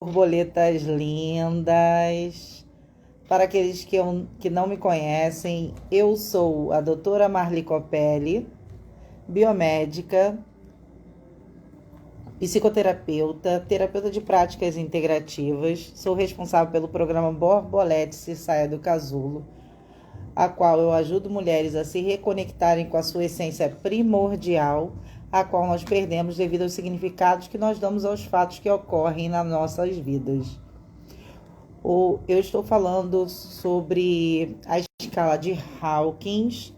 Borboletas lindas. Para aqueles que não me conhecem, eu sou a doutora Marli Copelli, biomédica, psicoterapeuta, terapeuta de práticas integrativas. Sou responsável pelo programa Borbolete Saia do Casulo, a qual eu ajudo mulheres a se reconectarem com a sua essência primordial, a qual nós perdemos devido aos significados que nós damos aos fatos que ocorrem nas nossas vidas. Eu estou falando sobre a escala de Hawkins,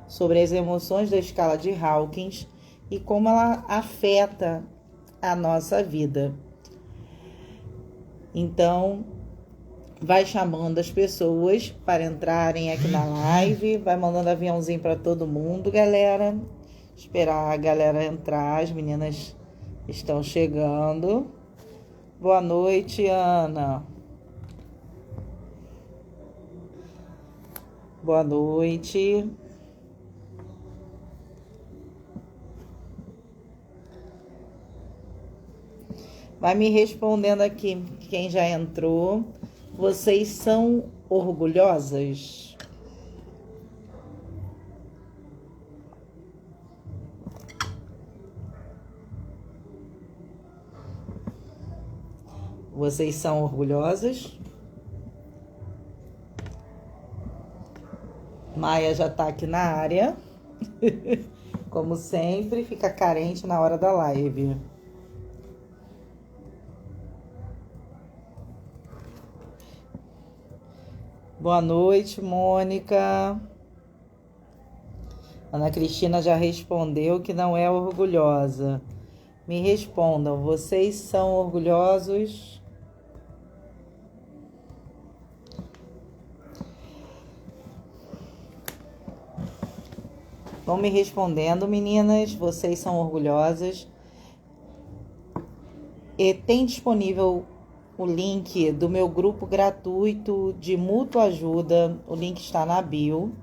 sobre as emoções da escala de Hawkins e como ela afeta a nossa vida. Então, vai chamando as pessoas para entrarem aqui na live, vai mandando aviãozinho para todo mundo, galera. Esperar a galera entrar, as meninas estão chegando. Boa noite, Ana. Boa noite. Vai me respondendo aqui quem já entrou. Vocês são orgulhosas? Vocês são orgulhosas? Maia já tá aqui na área. Como sempre, fica carente na hora da live. Boa noite, Mônica. Ana Cristina já respondeu que não é orgulhosa. Me respondam, vocês são orgulhosos? Vão me respondendo, meninas, vocês são orgulhosas? E tem disponível o link do meu grupo gratuito de mútua ajuda. O link está na bio.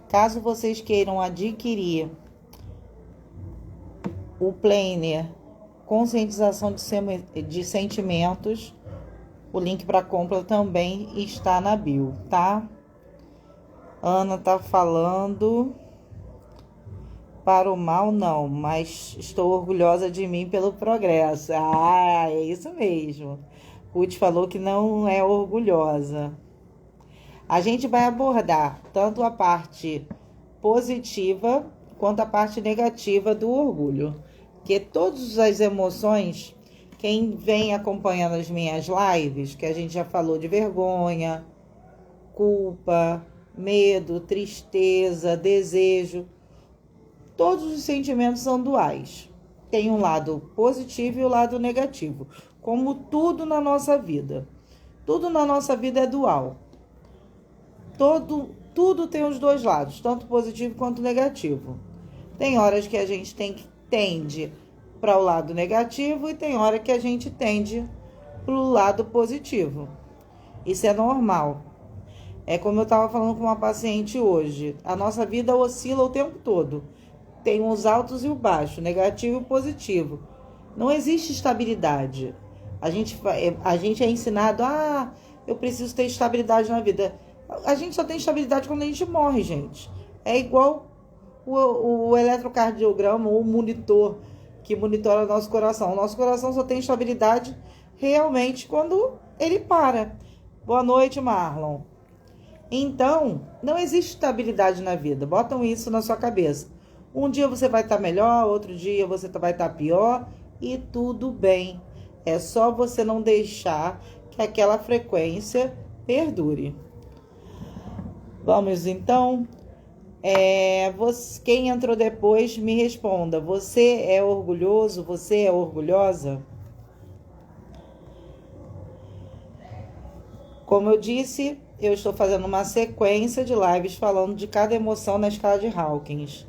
Caso vocês queiram adquirir o planner Conscientização de Sentimentos, o link para compra também está na bio, tá? Ana tá falando... Para o mal, não, mas estou orgulhosa de mim pelo progresso. Ah, é isso mesmo. Ruth falou que não é orgulhosa. A gente vai abordar tanto a parte positiva quanto a parte negativa do orgulho. Que todas as emoções, quem vem acompanhando as minhas lives, que a gente já falou de vergonha, culpa, medo, tristeza, desejo... Todos os sentimentos são duais. Tem um lado positivo e o lado negativo. Como tudo na nossa vida. Tudo na nossa vida é dual. Tudo tem os dois lados, tanto positivo quanto negativo. Tem horas que a gente tende para o lado negativo e tem hora que a gente tende para o lado positivo. Isso é normal. É como eu estava falando com uma paciente hoje. A nossa vida oscila o tempo todo. Tem os altos e o baixo, negativo e positivo. Não existe estabilidade. A gente é ensinado, eu preciso ter estabilidade na vida. A gente só tem estabilidade quando a gente morre, gente. É igual o eletrocardiograma ou o monitor que monitora o nosso coração. O nosso coração só tem estabilidade realmente quando ele para. Boa noite, Marlon. Então, não existe estabilidade na vida. Botam isso na sua cabeça. Um dia você vai estar melhor, outro dia você vai estar pior e tudo bem. É só você não deixar que aquela frequência perdure. Vamos então. Quem entrou depois, me responda. Você é orgulhoso? Você é orgulhosa? Como eu disse, eu estou fazendo uma sequência de lives falando de cada emoção na escala de Hawkins.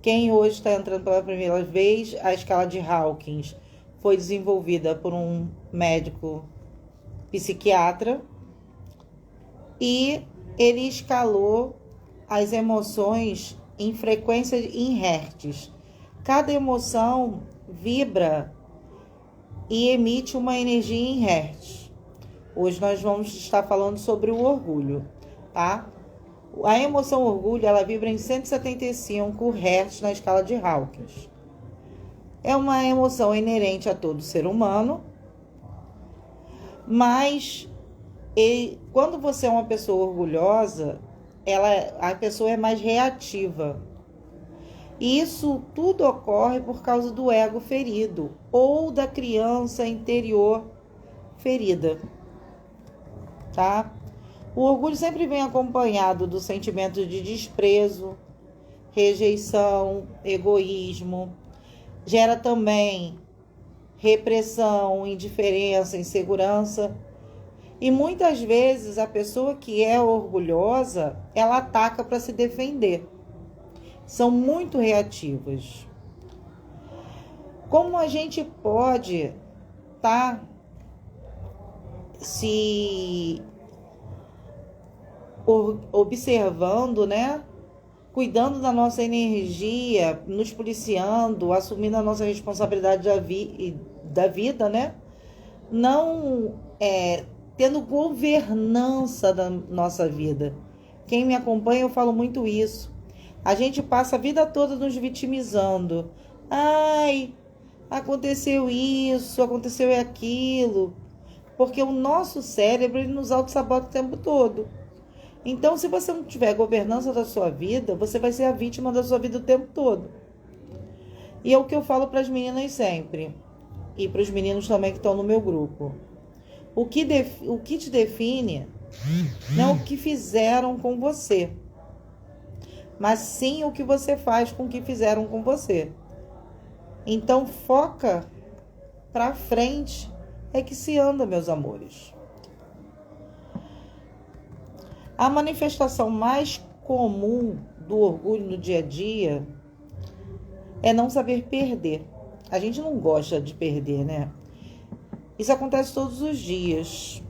Quem hoje está entrando pela primeira vez, a escala de Hawkins foi desenvolvida por um médico psiquiatra e ele escalou as emoções em frequência em hertz. Cada emoção vibra e emite uma energia em hertz. Hoje nós vamos estar falando sobre o orgulho, tá? A emoção orgulho, ela vibra em 175 Hz na escala de Hawkins. É uma emoção inerente a todo ser humano, mas quando você é uma pessoa orgulhosa, a pessoa é mais reativa. E isso tudo ocorre por causa do ego ferido ou da criança interior ferida, tá? O orgulho sempre vem acompanhado do sentimento de desprezo, rejeição, egoísmo. Gera também repressão, indiferença, insegurança. E muitas vezes a pessoa que é orgulhosa, ela ataca para se defender. São muito reativas. Como a gente pode estar se observando, né? Cuidando da nossa energia, nos policiando, assumindo a nossa responsabilidade da vida, né? Não tendo governança da nossa vida. Quem me acompanha, eu falo muito isso. A gente passa a vida toda nos vitimizando. Ai, aconteceu isso, aconteceu aquilo. Porque o nosso cérebro, ele nos auto-sabota o tempo todo. Então, se você não tiver governança da sua vida, você vai ser a vítima da sua vida o tempo todo. E é o que eu falo para as meninas sempre. E para os meninos também que estão no meu grupo. O que te define não é o que fizeram com você, mas sim o que você faz com o que fizeram com você. Então, foca para frente, é que se anda, meus amores. A manifestação mais comum do orgulho no dia a dia é não saber perder. A gente não gosta de perder, né? Isso acontece todos os dias.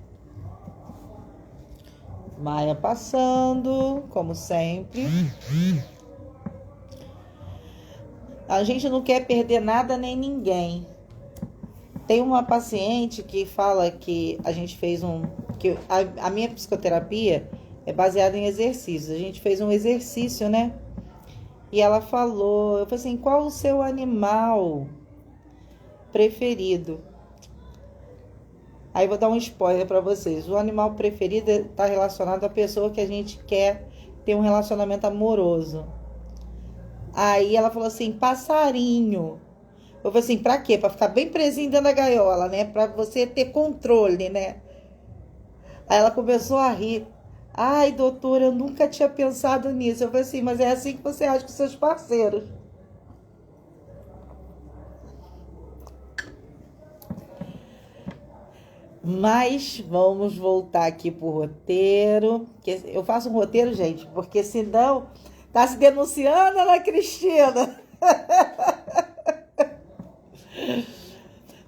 Maia passando, como sempre. A gente não quer perder nada nem ninguém. Tem uma paciente que fala que a gente fez a minha psicoterapia é baseada em exercícios. A gente fez um exercício, né? E ela falou, eu falei assim, qual o seu animal preferido? Aí vou dar um spoiler para vocês. O animal preferido está relacionado à pessoa que a gente quer ter um relacionamento amoroso. Aí ela falou assim, passarinho. Eu falei assim, pra quê? Pra ficar bem presinho dentro da gaiola, né? Pra você ter controle, né? Aí ela começou a rir. Ai, doutora, eu nunca tinha pensado nisso. Eu falei assim, mas é assim que você age com seus parceiros. Mas vamos voltar aqui pro roteiro. Eu faço um roteiro, gente, porque senão tá se denunciando, Ana Cristina.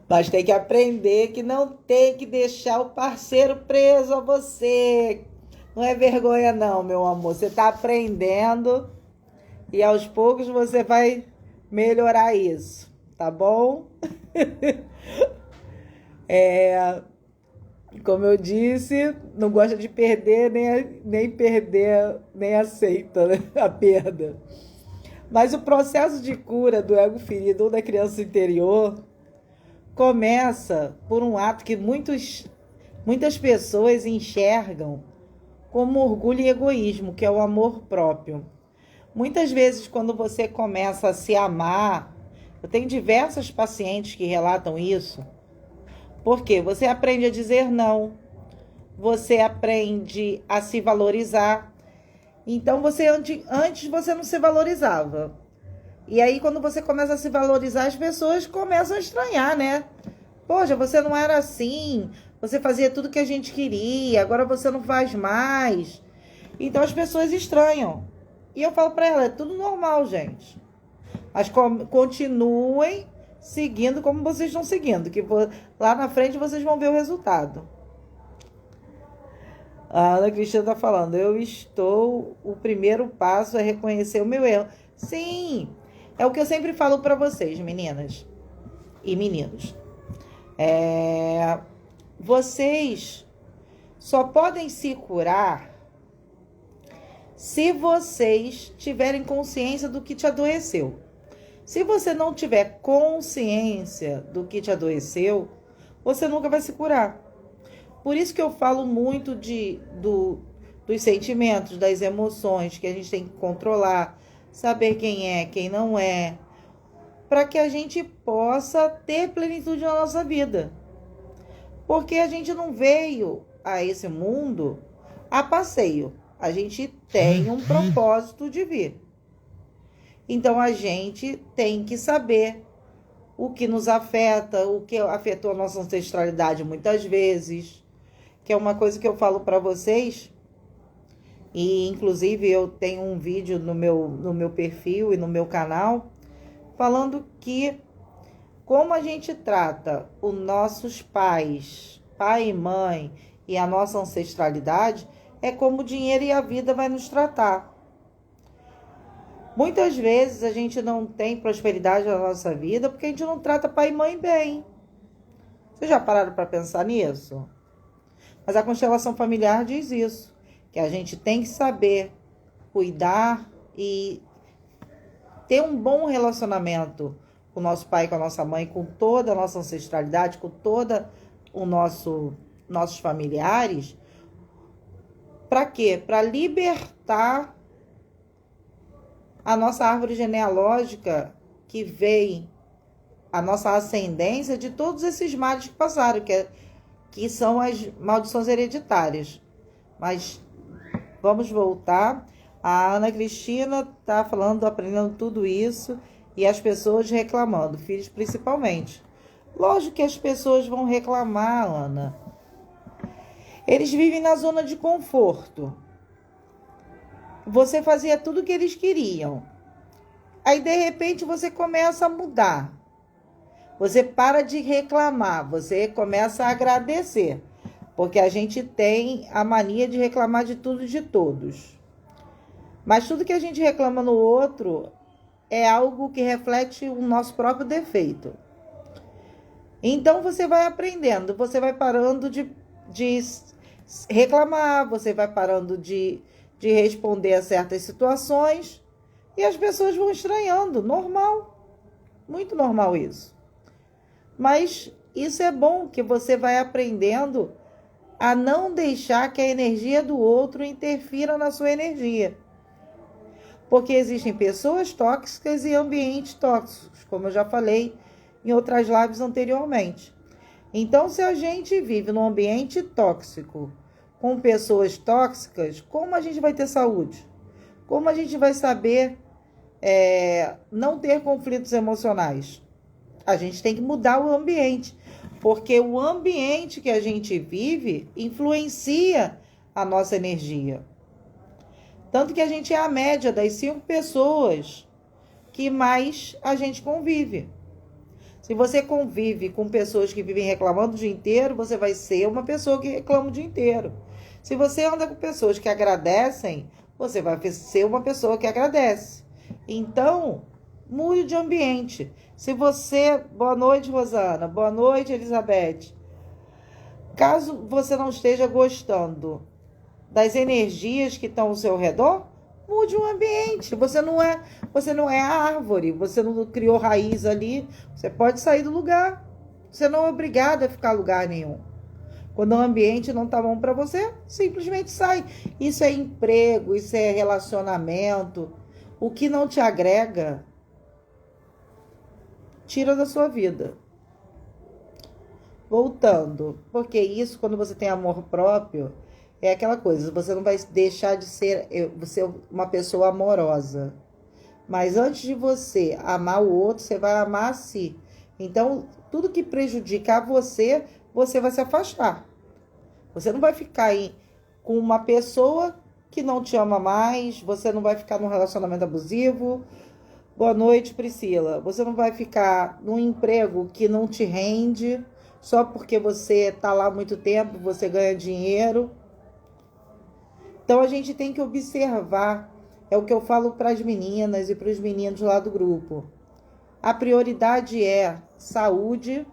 Mas tem que aprender que não tem que deixar o parceiro preso a você. Não é vergonha não, meu amor. Você tá aprendendo e aos poucos você vai melhorar isso, tá bom? Como eu disse, não gosta de perder, nem aceita, né, a perda. Mas o processo de cura do ego ferido ou da criança interior começa por um ato que muitas pessoas enxergam como orgulho e egoísmo, que é o amor próprio. Muitas vezes, quando você começa a se amar, eu tenho diversas pacientes que relatam isso, porque você aprende a dizer não, você aprende a se valorizar. Então, antes você não se valorizava. E aí, quando você começa a se valorizar, as pessoas começam a estranhar, né? Poxa, você não era assim, você fazia tudo que a gente queria, agora você não faz mais. Então, as pessoas estranham. E eu falo pra ela, é tudo normal, gente. Mas continuem seguindo como vocês estão seguindo, que lá na frente vocês vão ver o resultado. A Ana Cristina está falando, o primeiro passo é reconhecer o meu erro. Sim, é o que eu sempre falo para vocês, meninas e meninos. Vocês só podem se curar se vocês tiverem consciência do que te adoeceu. Se você não tiver consciência do que te adoeceu, você nunca vai se curar. Por isso que eu falo muito dos sentimentos, das emoções, que a gente tem que controlar, saber quem é, quem não é, para que a gente possa ter plenitude na nossa vida. Porque a gente não veio a esse mundo a passeio. A gente tem um propósito de vir. Então, a gente tem que saber o que nos afeta, o que afetou a nossa ancestralidade muitas vezes, que é uma coisa que eu falo para vocês, e inclusive eu tenho um vídeo no meu perfil e no meu canal, falando que como a gente trata os nossos pais, pai e mãe, e a nossa ancestralidade, é como o dinheiro e a vida vai nos tratar. Muitas vezes a gente não tem prosperidade na nossa vida porque a gente não trata pai e mãe bem. Vocês já pararam para pensar nisso? Mas a constelação familiar diz isso, que a gente tem que saber cuidar e ter um bom relacionamento com o nosso pai, com a nossa mãe, com toda a nossa ancestralidade, com toda os nossos familiares. Para quê? Para libertar a nossa árvore genealógica, que vem a nossa ascendência de todos esses males que passaram, que são as maldições hereditárias. Mas vamos voltar. A Ana Cristina está falando, aprendendo tudo isso, e as pessoas reclamando, filhos principalmente. Lógico que as pessoas vão reclamar, Ana. Eles vivem na zona de conforto. Você fazia tudo o que eles queriam. Aí, de repente, você começa a mudar. Você para de reclamar, você começa a agradecer. Porque a gente tem a mania de reclamar de tudo e de todos. Mas tudo que a gente reclama no outro é algo que reflete o nosso próprio defeito. Então, você vai aprendendo, você vai parando de reclamar, você vai parando de responder a certas situações e as pessoas vão estranhando. Normal, muito normal isso. Mas isso é bom, que você vai aprendendo a não deixar que a energia do outro interfira na sua energia. Porque existem pessoas tóxicas e ambientes tóxicos, como eu já falei em outras lives anteriormente. Então, se a gente vive num ambiente tóxico, com pessoas tóxicas, como a gente vai ter saúde? Como a gente vai saber não ter conflitos emocionais? A gente tem que mudar o ambiente, porque o ambiente que a gente vive influencia a nossa energia. Tanto que a gente é a média das 5 pessoas que mais a gente convive. Se você convive com pessoas que vivem reclamando o dia inteiro, você vai ser uma pessoa que reclama o dia inteiro. Se você anda com pessoas que agradecem, você vai ser uma pessoa que agradece. Então, mude de ambiente. Se você... Boa noite, Rosana. Boa noite, Elizabeth. Caso você não esteja gostando das energias que estão ao seu redor, mude o ambiente. Você não é a árvore, você não criou raiz ali, você pode sair do lugar. Você não é obrigado a ficar em lugar nenhum. Quando o ambiente não tá bom para você, simplesmente sai. Isso é emprego, isso é relacionamento. O que não te agrega, tira da sua vida. Voltando, porque isso, quando você tem amor próprio, é aquela coisa, você não vai deixar de ser uma pessoa amorosa. Mas antes de você amar o outro, você vai amar a si. Então, tudo que prejudicar você, você vai se afastar. Você não vai ficar aí com uma pessoa que não te ama mais, você não vai ficar num relacionamento abusivo. Boa noite, Priscila. Você não vai ficar num emprego que não te rende, só porque você está lá há muito tempo, você ganha dinheiro. Então, a gente tem que observar, é o que eu falo para as meninas e para os meninos lá do grupo. A prioridade é saúde,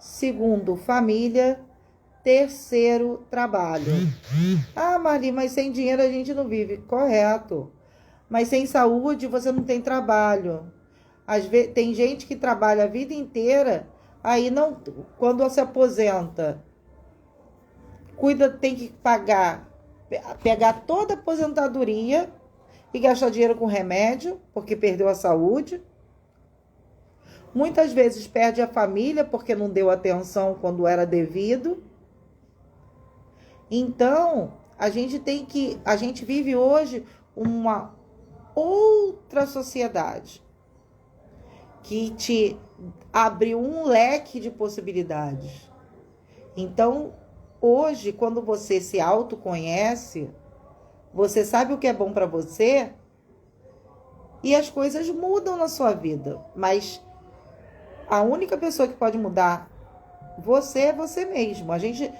Segundo, família. Terceiro, trabalho. Ah, Marli, mas sem dinheiro a gente não vive. Correto. Mas sem saúde você não tem trabalho. Às vezes, tem gente que trabalha a vida inteira, aí não, quando se aposenta, tem que pegar toda a aposentadoria e gastar dinheiro com remédio, porque perdeu a saúde. Muitas vezes perde a família porque não deu atenção quando era devido. Então, a gente vive hoje uma outra sociedade que te abre um leque de possibilidades. Então, hoje, quando você se autoconhece, você sabe o que é bom para você e as coisas mudam na sua vida. Mas a única pessoa que pode mudar você é você mesmo. A gente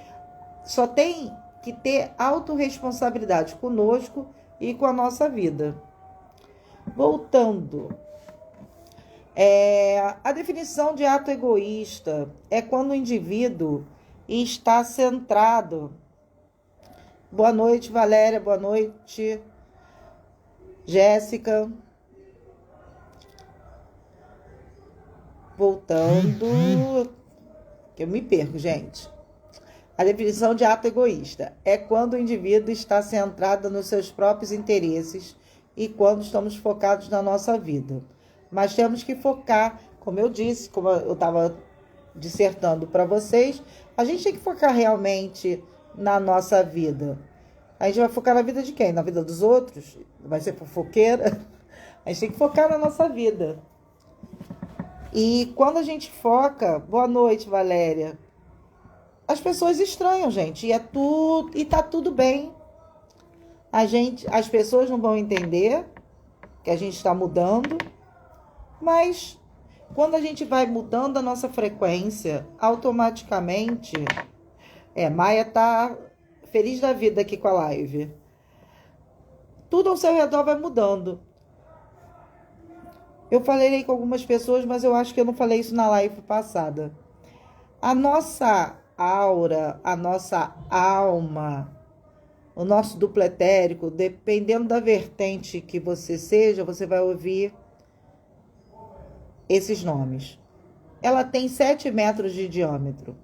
só tem que ter autorresponsabilidade conosco e com a nossa vida. Voltando. A definição de ato egoísta é quando o indivíduo está centrado. Boa noite, Valéria. Boa noite, Jéssica. Voltando, que eu me perco, gente. A definição de ato egoísta é quando o indivíduo está centrado nos seus próprios interesses e quando estamos focados na nossa vida. Mas temos que focar, como eu disse, como eu estava dissertando para vocês, a gente tem que focar realmente na nossa vida. A gente vai focar na vida de quem? Na vida dos outros? Vai ser fofoqueira? A gente tem que focar na nossa vida. E quando a gente foca... Boa noite, Valéria. As pessoas estranham, gente. E tá tudo bem. As pessoas não vão entender que a gente está mudando. Mas quando a gente vai mudando a nossa frequência, automaticamente... Maia tá feliz da vida aqui com a live. Tudo ao seu redor vai mudando. Eu falei com algumas pessoas, mas eu acho que eu não falei isso na live passada. A nossa aura, a nossa alma, o nosso duplo etérico, dependendo da vertente que você seja, você vai ouvir esses nomes. Ela tem 7 metros de diâmetro.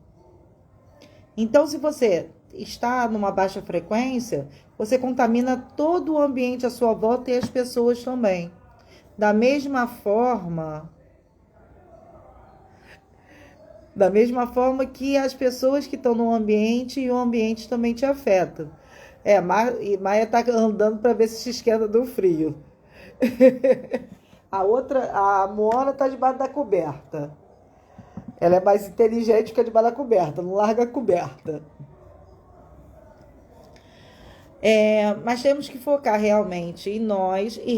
Então, se você está numa baixa frequência, você contamina todo o ambiente à sua volta e as pessoas também. Da mesma forma que as pessoas que estão no ambiente e o ambiente também te afeta. Maia está andando para ver se se esquenta do frio. A Moana está debaixo da coberta. Ela é mais inteligente que a debaixo da coberta, não larga a coberta. Mas temos que focar realmente em nós e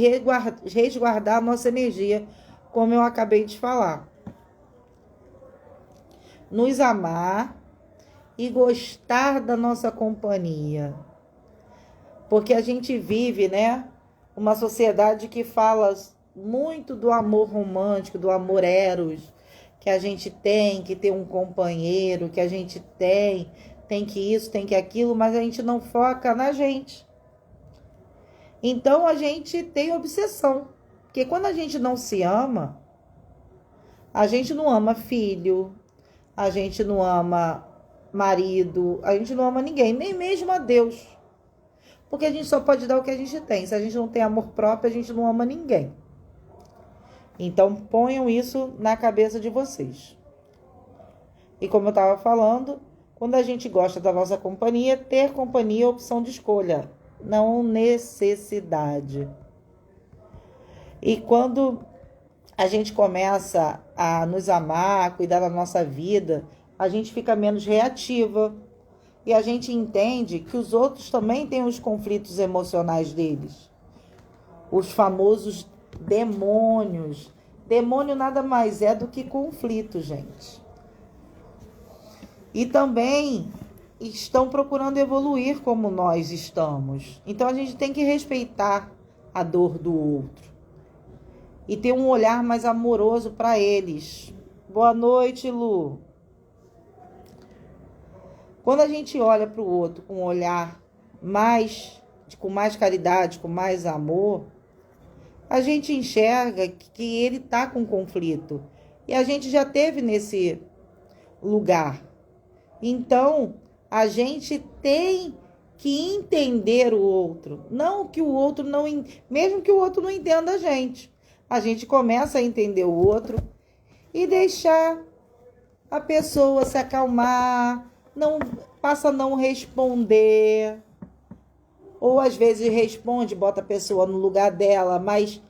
resguardar a nossa energia, como eu acabei de falar. Nos amar e gostar da nossa companhia. Porque a gente vive, uma sociedade que fala muito do amor romântico, do amor eros, que a gente tem que ter um companheiro, que a gente tem que isso, tem que aquilo, mas a gente não foca na gente. Então a gente tem obsessão. Porque quando a gente não se ama, a gente não ama filho, a gente não ama marido, a gente não ama ninguém, nem mesmo a Deus. Porque a gente só pode dar o que a gente tem. Se a gente não tem amor próprio, a gente não ama ninguém. Então ponham isso na cabeça de vocês. E como eu estava falando, quando a gente gosta da nossa companhia, ter companhia é opção de escolha, não necessidade. E quando a gente começa a nos amar, a cuidar da nossa vida, a gente fica menos reativa. E a gente entende que os outros também têm os conflitos emocionais deles. Os famosos demônios. Demônio nada mais é do que conflito, gente. E também estão procurando evoluir como nós estamos. Então a gente tem que respeitar a dor do outro e ter um olhar mais amoroso para eles. Boa noite, Lu. Quando a gente olha para o outro com um olhar com mais caridade, com mais amor, a gente enxerga que ele está com conflito. E a gente já teve nesse lugar. Então, a gente tem que entender o outro. Não que o outro não... Mesmo que o outro não entenda a gente começa a entender o outro e deixar a pessoa se acalmar, passa a não responder, ou às vezes responde, bota a pessoa no lugar dela, mas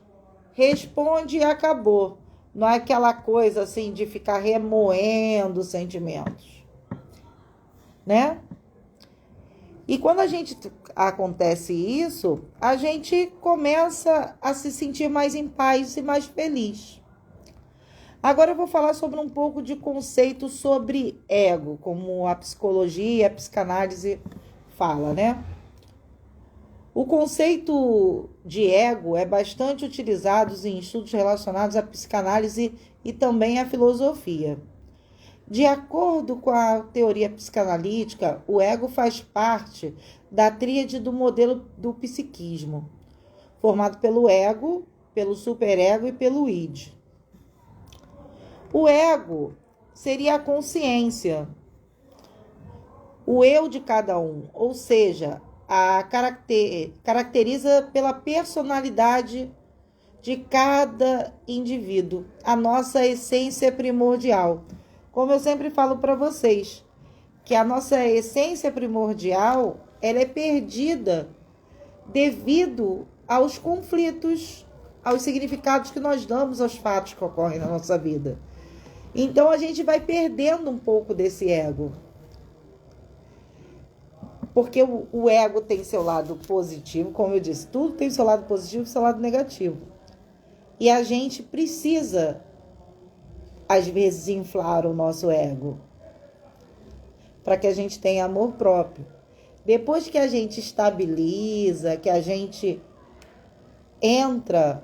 responde e acabou. Não é aquela coisa assim de ficar remoendo sentimentos, né? E quando acontece isso, a gente começa a se sentir mais em paz e mais feliz. Agora eu vou falar sobre um pouco de conceito sobre ego, como a psicologia, a psicanálise fala, né? O conceito de ego é bastante utilizado em estudos relacionados à psicanálise e também à filosofia. De acordo com a teoria psicanalítica, o ego faz parte da tríade do modelo do psiquismo, formado pelo ego, pelo superego e pelo id. O ego seria a consciência, o eu de cada um, ou seja, caracteriza pela personalidade de cada indivíduo, a nossa essência primordial. Como eu sempre falo para vocês, que a nossa essência primordial, ela é perdida devido aos conflitos, aos significados que nós damos aos fatos que ocorrem na nossa vida. Então a gente vai perdendo um pouco desse ego. Porque o ego tem seu lado positivo, como eu disse, tudo tem seu lado positivo e seu lado negativo. E a gente precisa, às vezes, inflar o nosso ego para que a gente tenha amor próprio. Depois que a gente estabiliza, que a gente entra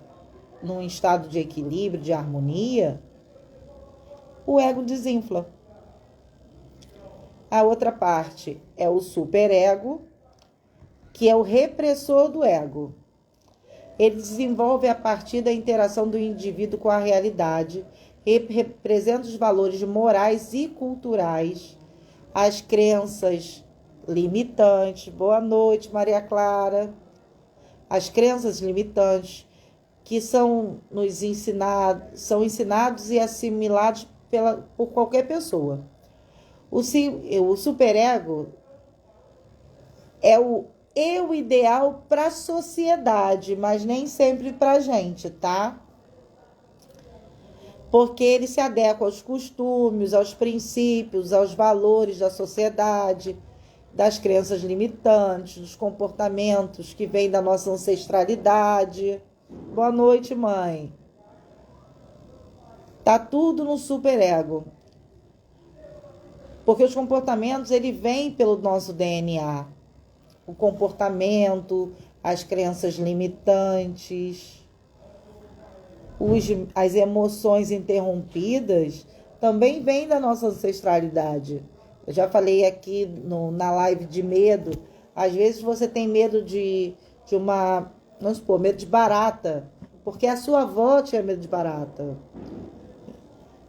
num estado de equilíbrio, de harmonia, o ego desinfla. A outra parte é o superego, que é o repressor do ego. Ele desenvolve a partir da interação do indivíduo com a realidade, representa os valores morais e culturais, as crenças limitantes. Boa noite, Maria Clara. As crenças limitantes que são ensinados e assimilados por qualquer pessoa. O superego é o eu ideal para a sociedade, mas nem sempre para a gente, tá? Porque ele se adequa aos costumes, aos princípios, aos valores da sociedade, das crenças limitantes, dos comportamentos que vêm da nossa ancestralidade. Boa noite, mãe. Tá tudo no superego. Porque os comportamentos, ele vem pelo nosso DNA. O comportamento, as crenças limitantes, as emoções interrompidas, também vêm da nossa ancestralidade. Eu já falei aqui na live de medo. Às vezes você tem medo de uma, vamos supor, medo de barata, porque a sua avó tinha medo de barata.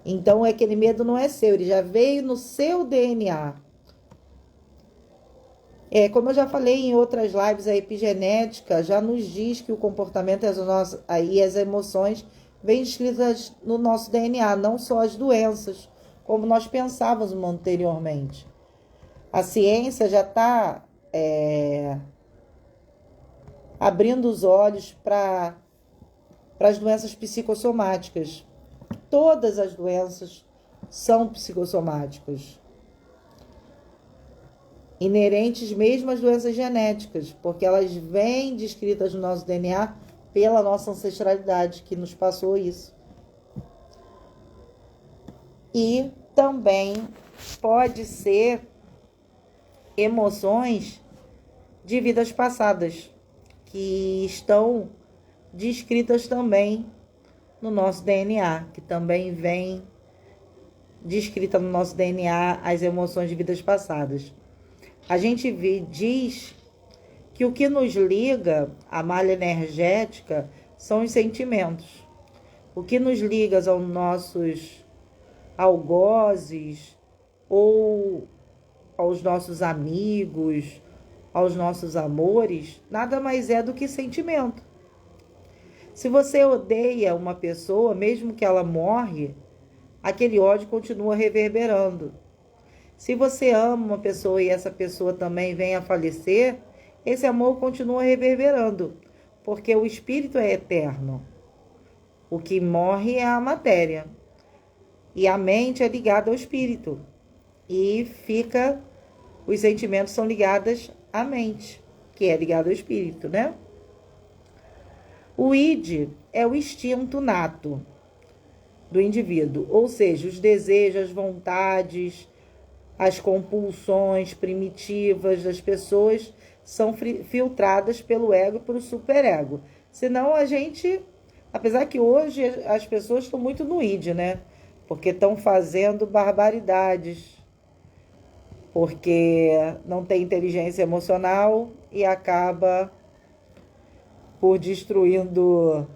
Então, aquele medo não é seu, ele já veio no seu DNA. Como eu já falei em outras lives, a epigenética já nos diz que o comportamento e as emoções vêm escritas no nosso DNA, não só as doenças, como nós pensávamos anteriormente. A ciência já está abrindo os olhos para as doenças psicossomáticas. Todas as doenças são psicossomáticas, inerentes mesmo às doenças genéticas, porque elas vêm descritas no nosso DNA pela nossa ancestralidade, que nos passou isso. E também pode ser emoções de vidas passadas, que estão descritas também no nosso DNA, que também vem descrita no nosso DNA as emoções de vidas passadas. A gente diz que o que nos liga à malha energética são os sentimentos. O que nos liga aos nossos algozes ou aos nossos amigos, aos nossos amores, nada mais é do que sentimento. Se você odeia uma pessoa, mesmo que ela morre, aquele ódio continua reverberando. Se você ama uma pessoa e essa pessoa também vem a falecer, esse amor continua reverberando, porque o espírito é eterno. O que morre é a matéria. E a mente é ligada ao espírito. E os sentimentos são ligados à mente, que é ligado ao espírito, né? O id é o instinto nato do indivíduo, ou seja, os desejos, as vontades, as compulsões primitivas das pessoas são filtradas pelo ego e pelo superego. Senão a gente, apesar que hoje as pessoas estão muito no id, né? Porque estão fazendo barbaridades, porque não tem inteligência emocional e acaba por destruindo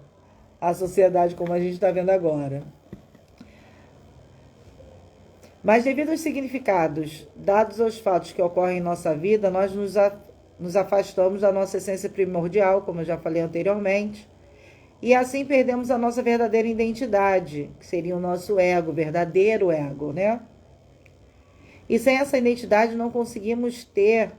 a sociedade como a gente está vendo agora. Mas devido aos significados dados aos fatos que ocorrem em nossa vida, nós nos afastamos da nossa essência primordial, como eu já falei anteriormente, e assim perdemos a nossa verdadeira identidade, que seria o nosso ego, verdadeiro ego, né? E sem essa identidade não conseguimos ter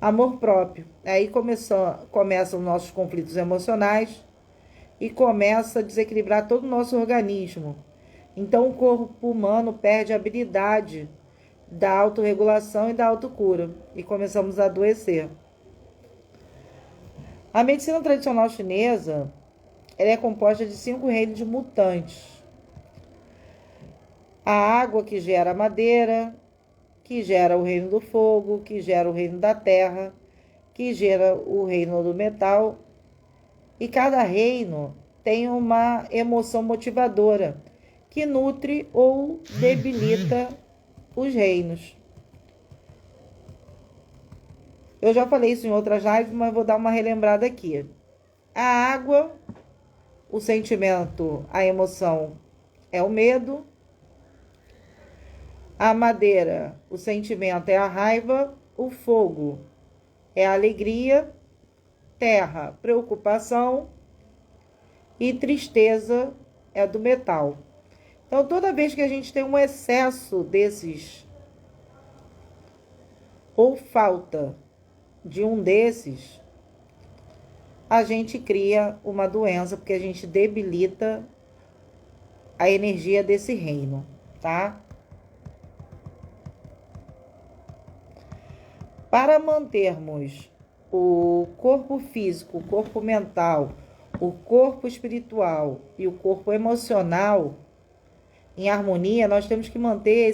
amor próprio. Aí começam nossos conflitos emocionais e começa a desequilibrar todo o nosso organismo. Então o corpo humano perde a habilidade da autorregulação e da autocura e começamos a adoecer. A medicina tradicional chinesa ela é composta de 5 reinos mutantes. A água que gera a madeira, que gera o reino do fogo, que gera o reino da terra, que gera o reino do metal. E cada reino tem uma emoção motivadora que nutre ou debilita os reinos. Eu já falei isso em outras lives, mas vou dar uma relembrada aqui. A água, o sentimento, a emoção é o medo. A madeira, o sentimento é a raiva. O fogo é a alegria. Terra, preocupação. E tristeza é do metal. Então, toda vez que a gente tem um excesso desses, ou falta de um desses, a gente cria uma doença, porque a gente debilita a energia desse reino, tá? Para mantermos o corpo físico, o corpo mental, o corpo espiritual e o corpo emocional em harmonia, nós temos que manter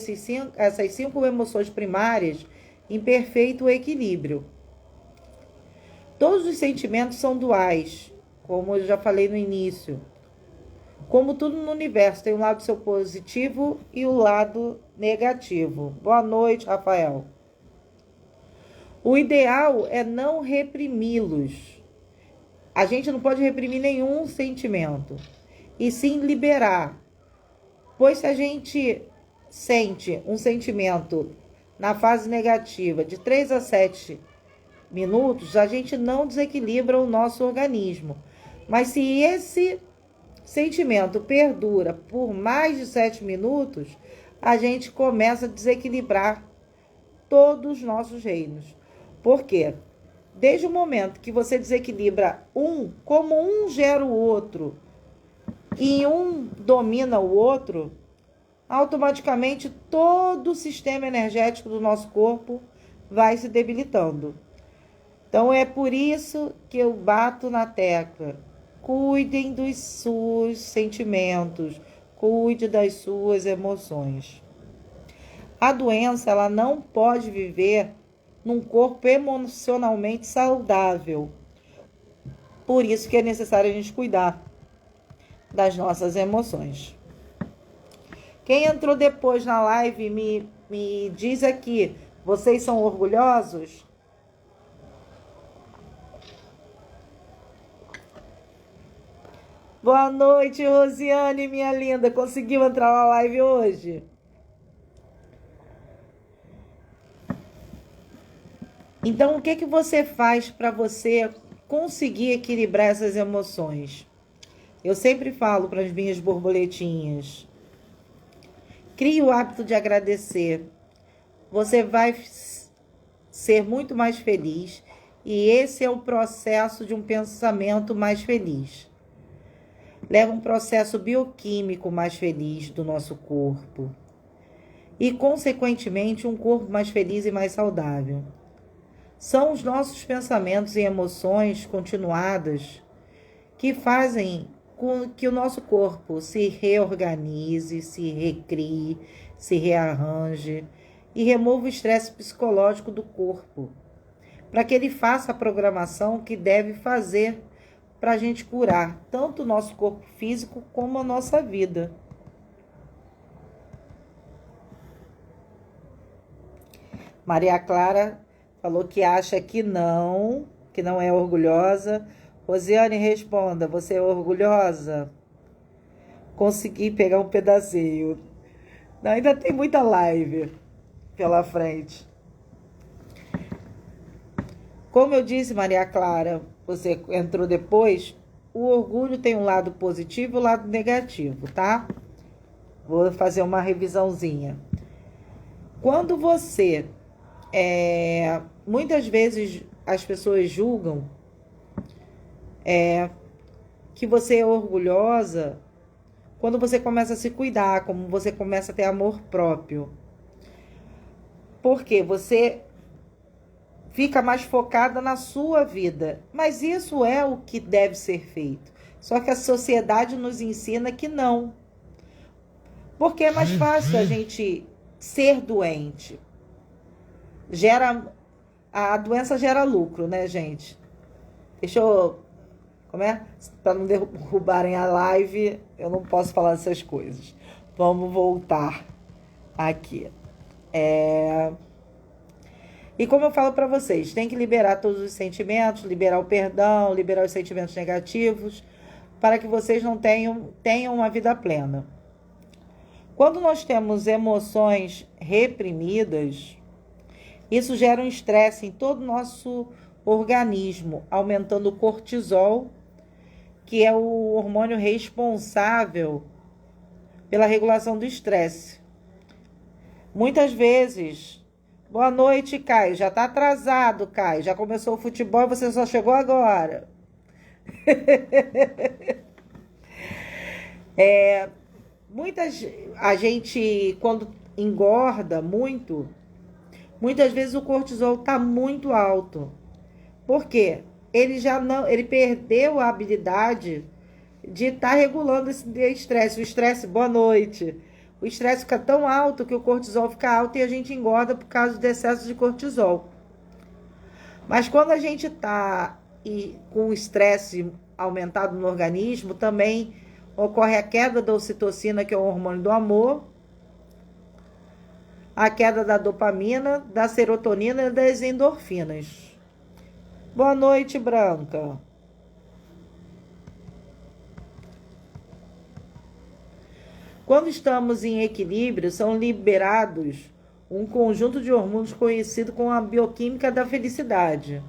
essas 5 emoções primárias em perfeito equilíbrio. Todos os sentimentos são duais, como eu já falei no início. Como tudo no universo, tem um lado seu positivo e o lado negativo. Boa noite, Rafael. O ideal é não reprimi-los. A gente não pode reprimir nenhum sentimento, e sim liberar. Pois se a gente sente um sentimento na fase negativa de 3 a 7 minutos, a gente não desequilibra o nosso organismo. Mas se esse sentimento perdura por mais de 7 minutos, a gente começa a desequilibrar todos os nossos reinos. Por quê? Desde o momento que você desequilibra como um gera o outro, e um domina o outro, automaticamente todo o sistema energético do nosso corpo vai se debilitando. Então é por isso que eu bato na tecla. Cuidem dos seus sentimentos, cuide das suas emoções. A doença ela não pode viver num corpo emocionalmente saudável. Por isso que é necessário a gente cuidar das nossas emoções. Quem entrou depois na live me diz aqui Vocês são orgulhosos? Boa noite, Rosiane, minha linda. Conseguiu entrar na live hoje? Então, o que que você faz para você conseguir equilibrar essas emoções? Eu sempre falo para as minhas borboletinhas: crie o hábito de agradecer. Você vai ser muito mais feliz e esse é o processo de um pensamento mais feliz. Leva um processo bioquímico mais feliz do nosso corpo e, consequentemente, um corpo mais feliz e mais saudável. São os nossos pensamentos e emoções continuadas que fazem com que o nosso corpo se reorganize, se recrie, se rearranje e remova o estresse psicológico do corpo, para que ele faça a programação que deve fazer para a gente curar tanto o nosso corpo físico como a nossa vida. Maria Clara falou que acha que não é orgulhosa. Rosiane, responda, você é orgulhosa? Consegui pegar um pedacinho. Ainda tem muita live pela frente. Como eu disse, Maria Clara, você entrou depois, o orgulho tem um lado positivo e um lado negativo, tá? Vou fazer uma revisãozinha. Quando você... muitas vezes as pessoas julgam que você é orgulhosa quando você começa a se cuidar, como você começa a ter amor próprio. Porque você fica mais focada na sua vida. Mas isso é o que deve ser feito. Só que a sociedade nos ensina que não. Porque é mais fácil a gente ser doente. A doença gera lucro, né, gente? Deixa eu... Como é? Para não derrubarem a live, eu não posso falar dessas coisas. Vamos voltar aqui. E como eu falo para vocês, tem que liberar todos os sentimentos, liberar o perdão, liberar os sentimentos negativos, para que vocês não tenham uma vida plena. Quando nós temos emoções reprimidas, isso gera um estresse em todo o nosso organismo, aumentando o cortisol, que é o hormônio responsável pela regulação do estresse. Muitas vezes... Boa noite, Caio. Já tá atrasado, Caio. Já começou o futebol e você só chegou agora. A gente, quando engorda muito, muitas vezes o cortisol tá muito alto. Por quê? Ele perdeu a habilidade de estar regulando esse estresse. O estresse, boa noite. O estresse fica tão alto que o cortisol fica alto e a gente engorda por causa do excesso de cortisol. Mas quando a gente está com o estresse aumentado no organismo, também ocorre a queda da ocitocina, que é o hormônio do amor, a queda da dopamina, da serotonina e das endorfinas. Boa noite, Branca. Quando estamos em equilíbrio, são liberados um conjunto de hormônios conhecido como a bioquímica da felicidade,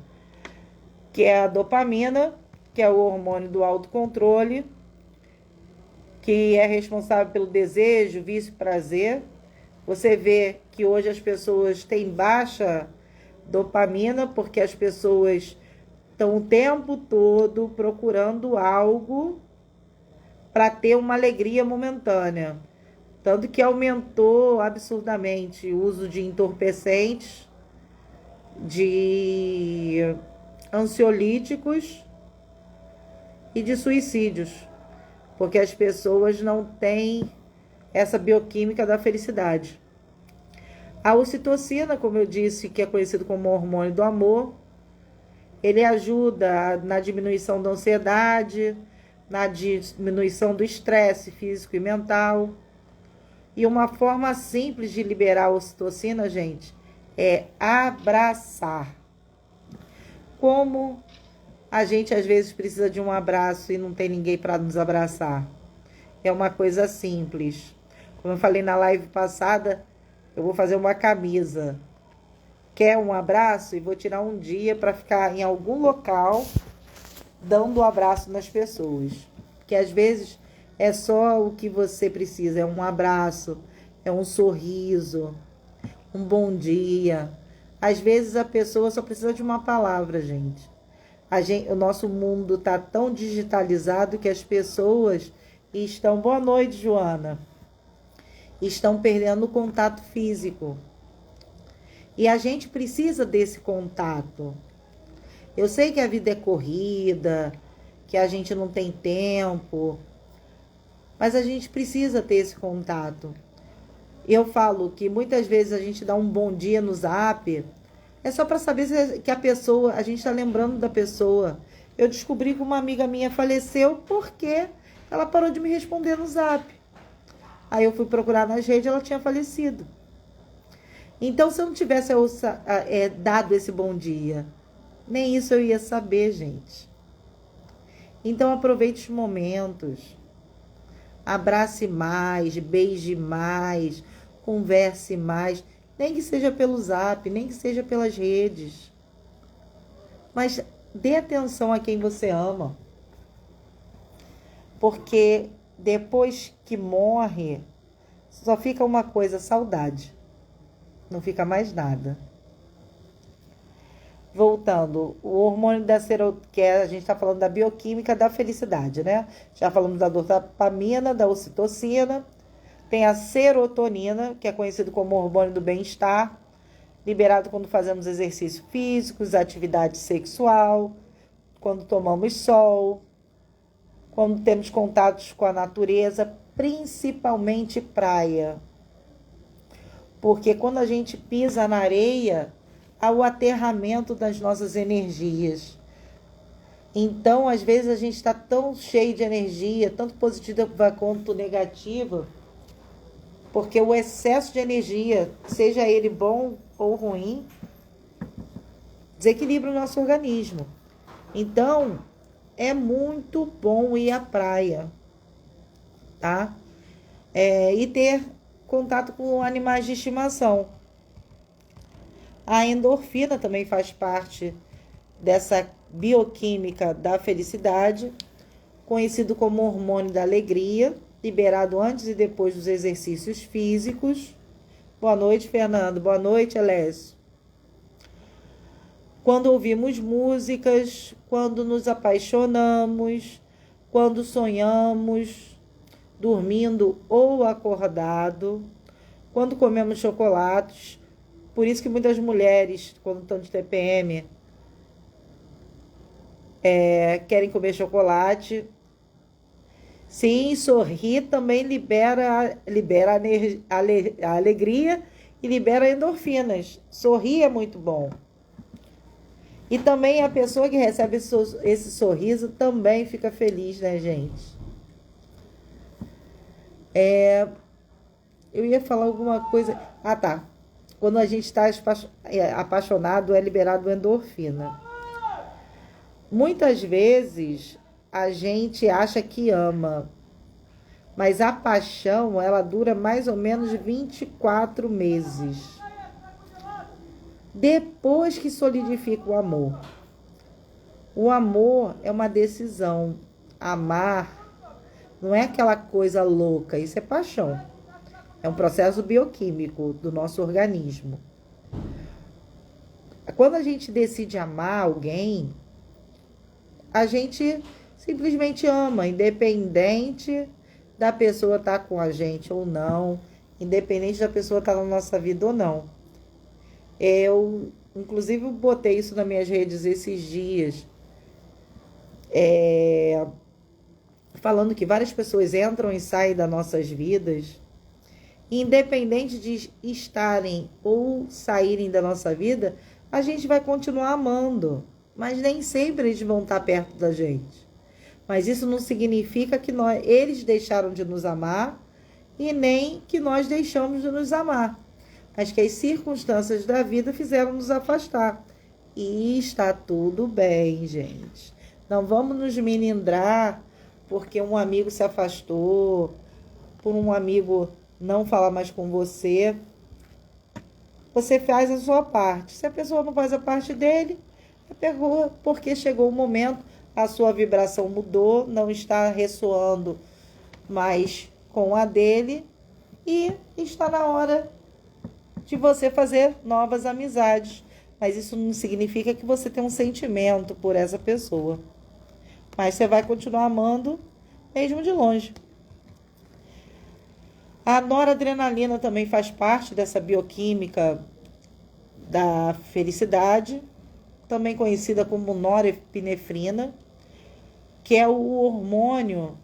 que é a dopamina, que é o hormônio do autocontrole, que é responsável pelo desejo, vício e prazer. Você vê que hoje as pessoas têm baixa dopamina, porque as pessoas estão o tempo todo procurando algo para ter uma alegria momentânea. Tanto que aumentou absurdamente o uso de entorpecentes, de ansiolíticos e de suicídios, porque as pessoas não têm essa bioquímica da felicidade. A ocitocina, como eu disse, que é conhecido como hormônio do amor, ele ajuda na diminuição da ansiedade, na diminuição do estresse físico e mental. E uma forma simples de liberar a ocitocina, gente, é abraçar. Como a gente às vezes precisa de um abraço e não tem ninguém para nos abraçar. É uma coisa simples. Como eu falei na live passada, eu vou fazer uma camisa. Quer um abraço? E vou tirar um dia para ficar em algum local dando um abraço nas pessoas. Que às vezes é só o que você precisa. É um abraço, é um sorriso, um bom dia. Às vezes a pessoa só precisa de uma palavra, gente. O nosso mundo está tão digitalizado que as pessoas estão... Boa noite, Joana. Estão perdendo o contato físico. E a gente precisa desse contato. Eu sei que a vida é corrida, que a gente não tem tempo, mas a gente precisa ter esse contato. Eu falo que muitas vezes a gente dá um bom dia no Zap, é só para saber que a gente está lembrando da pessoa. Eu descobri que uma amiga minha faleceu porque ela parou de me responder no Zap. Aí eu fui procurar nas redes, ela tinha falecido. Então, se eu não tivesse dado esse bom dia, nem isso eu ia saber, gente. Então, aproveite os momentos. Abrace mais, beije mais, converse mais. Nem que seja pelo Zap, nem que seja pelas redes. Mas dê atenção a quem você ama. Porque depois que morre, só fica uma coisa, saudade. Não fica mais nada. Voltando, o hormônio da serotonina, a gente está falando da bioquímica da felicidade, né? Já falamos da dopamina, da ocitocina. Tem a serotonina, que é conhecido como hormônio do bem-estar, liberado quando fazemos exercícios físicos, atividade sexual, quando tomamos sol, quando temos contatos com a natureza, principalmente praia. Porque quando a gente pisa na areia, há o aterramento das nossas energias. Então, às vezes, a gente está tão cheio de energia, tanto positiva quanto negativa, porque o excesso de energia, seja ele bom ou ruim, desequilibra o nosso organismo. Então, é muito bom ir à praia, tá? E ter contato com animais de estimação. A endorfina também faz parte dessa bioquímica da felicidade, conhecido como hormônio da alegria, liberado antes e depois dos exercícios físicos. Boa noite, Fernando. Boa noite, Alessio. Quando ouvimos músicas, quando nos apaixonamos, quando sonhamos, dormindo ou acordado, quando comemos chocolates. Por isso que muitas mulheres, quando estão de TPM, querem comer chocolate. Sim, sorrir também libera a alegria e libera endorfinas. Sorrir é muito bom. E também a pessoa que recebe esse sorriso também fica feliz, né, gente? Eu ia falar alguma coisa... Ah, tá. Quando a gente está apaixonado, é liberado endorfina. Muitas vezes a gente acha que ama, mas a paixão, ela dura mais ou menos 24 meses. Depois que solidifica o amor. O amor é uma decisão. Amar não é aquela coisa louca, isso é paixão. É um processo bioquímico do nosso organismo. Quando a gente decide amar alguém, a gente simplesmente ama, independente da pessoa estar com a gente ou não, independente da pessoa estar na nossa vida ou não. Eu, inclusive, botei isso nas minhas redes esses dias, falando que várias pessoas entram e saem das nossas vidas, independente de estarem ou saírem da nossa vida, a gente vai continuar amando, mas nem sempre eles vão estar perto da gente. Mas isso não significa que eles deixaram de nos amar e nem que nós deixamos de nos amar. mas que as circunstâncias da vida fizeram nos afastar. E está tudo bem, gente. Não vamos nos melindrar porque um amigo se afastou, por um amigo não falar mais com você. Você faz a sua parte. Se a pessoa não faz a parte dele, é porque chegou o momento, a sua vibração mudou, não está ressoando mais com a dele e está na hora de você fazer novas amizades. Mas isso não significa que você tem um sentimento por essa pessoa. Mas você vai continuar amando mesmo de longe. A noradrenalina também faz parte dessa bioquímica da felicidade, também conhecida como norepinefrina, que é o hormônio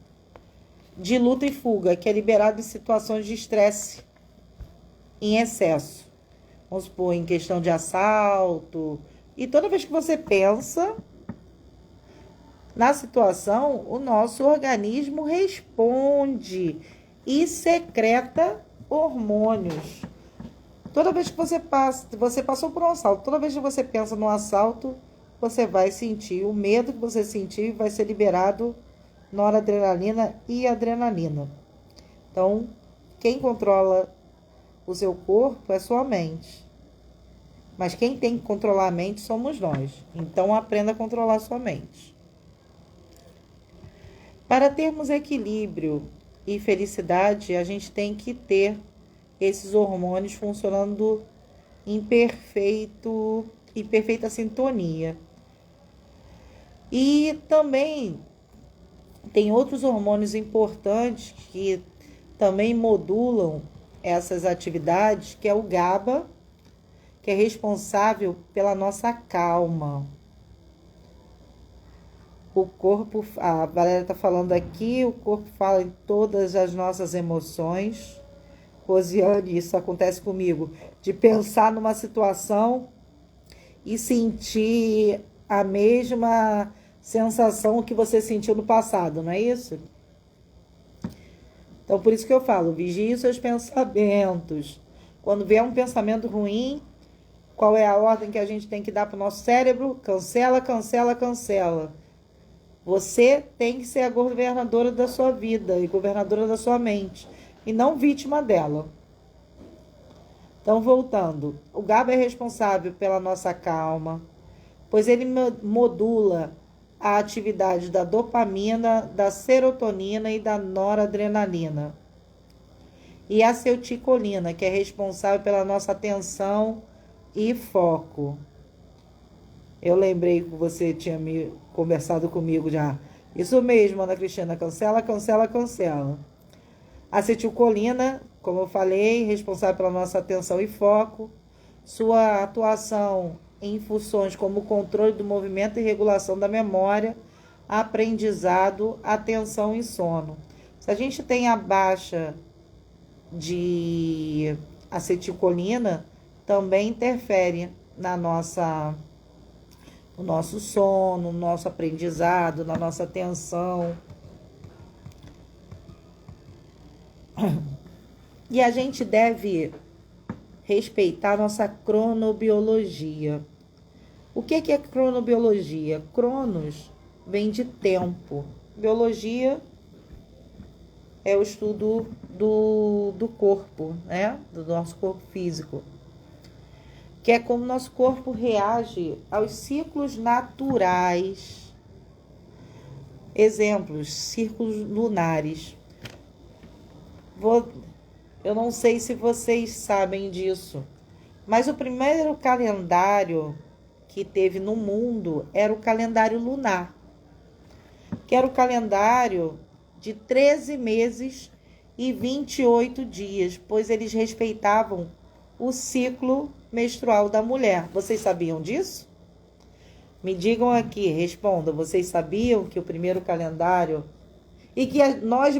de luta e fuga, que é liberado em situações de estresse em excesso. Vamos supor, em questão de assalto. E toda vez que você pensa na situação, o nosso organismo responde e secreta hormônios. Toda vez que você passou por um assalto, toda vez que você pensa no assalto, você vai sentir o medo que você sentir, vai ser liberado noradrenalina e adrenalina. Então, quem controla o seu corpo é sua mente. Mas quem tem que controlar a mente somos nós. Então, aprenda a controlar a sua mente. Para termos equilíbrio e felicidade, a gente tem que ter esses hormônios funcionando em perfeita sintonia. E também tem outros hormônios importantes que também modulam essas atividades, que é o GABA, que é responsável pela nossa calma. O corpo, a Valéria está falando aqui, o corpo fala em todas as nossas emoções. Rosiane, isso acontece comigo, de pensar numa situação e sentir a mesma sensação que você sentiu no passado, não é isso? Então, por isso que eu falo, vigie os seus pensamentos. Quando vier um pensamento ruim, qual é a ordem que a gente tem que dar para o nosso cérebro? Cancela, cancela, cancela. Você tem que ser a governadora da sua vida e governadora da sua mente, e não vítima dela. Então, voltando, o GABA é responsável pela nossa calma, pois ele modula a atividade da dopamina, da serotonina e da noradrenalina. E a acetilcolina, que é responsável pela nossa atenção e foco. Eu lembrei que você tinha me conversado comigo já. Isso mesmo, Ana Cristina, cancela, cancela, cancela. A acetilcolina, como eu falei, responsável pela nossa atenção e foco. Sua atuação em funções como controle do movimento e regulação da memória, aprendizado, atenção e sono. Se a gente tem a baixa de acetilcolina, também interfere no nosso sono, no nosso aprendizado, na nossa atenção. E a gente deve respeitar nossa cronobiologia. O que é cronobiologia? Cronos vem de tempo. Biologia é o estudo do corpo, né? Do nosso corpo físico. Que é como nosso corpo reage aos ciclos naturais. Exemplos, ciclos lunares. Eu não sei se vocês sabem disso, mas o primeiro calendário que teve no mundo era o calendário lunar, que era o calendário de 13 meses e 28 dias, pois eles respeitavam o ciclo menstrual da mulher. Vocês sabiam disso? Me digam aqui, respondam. Vocês sabiam que o primeiro calendário... E que nós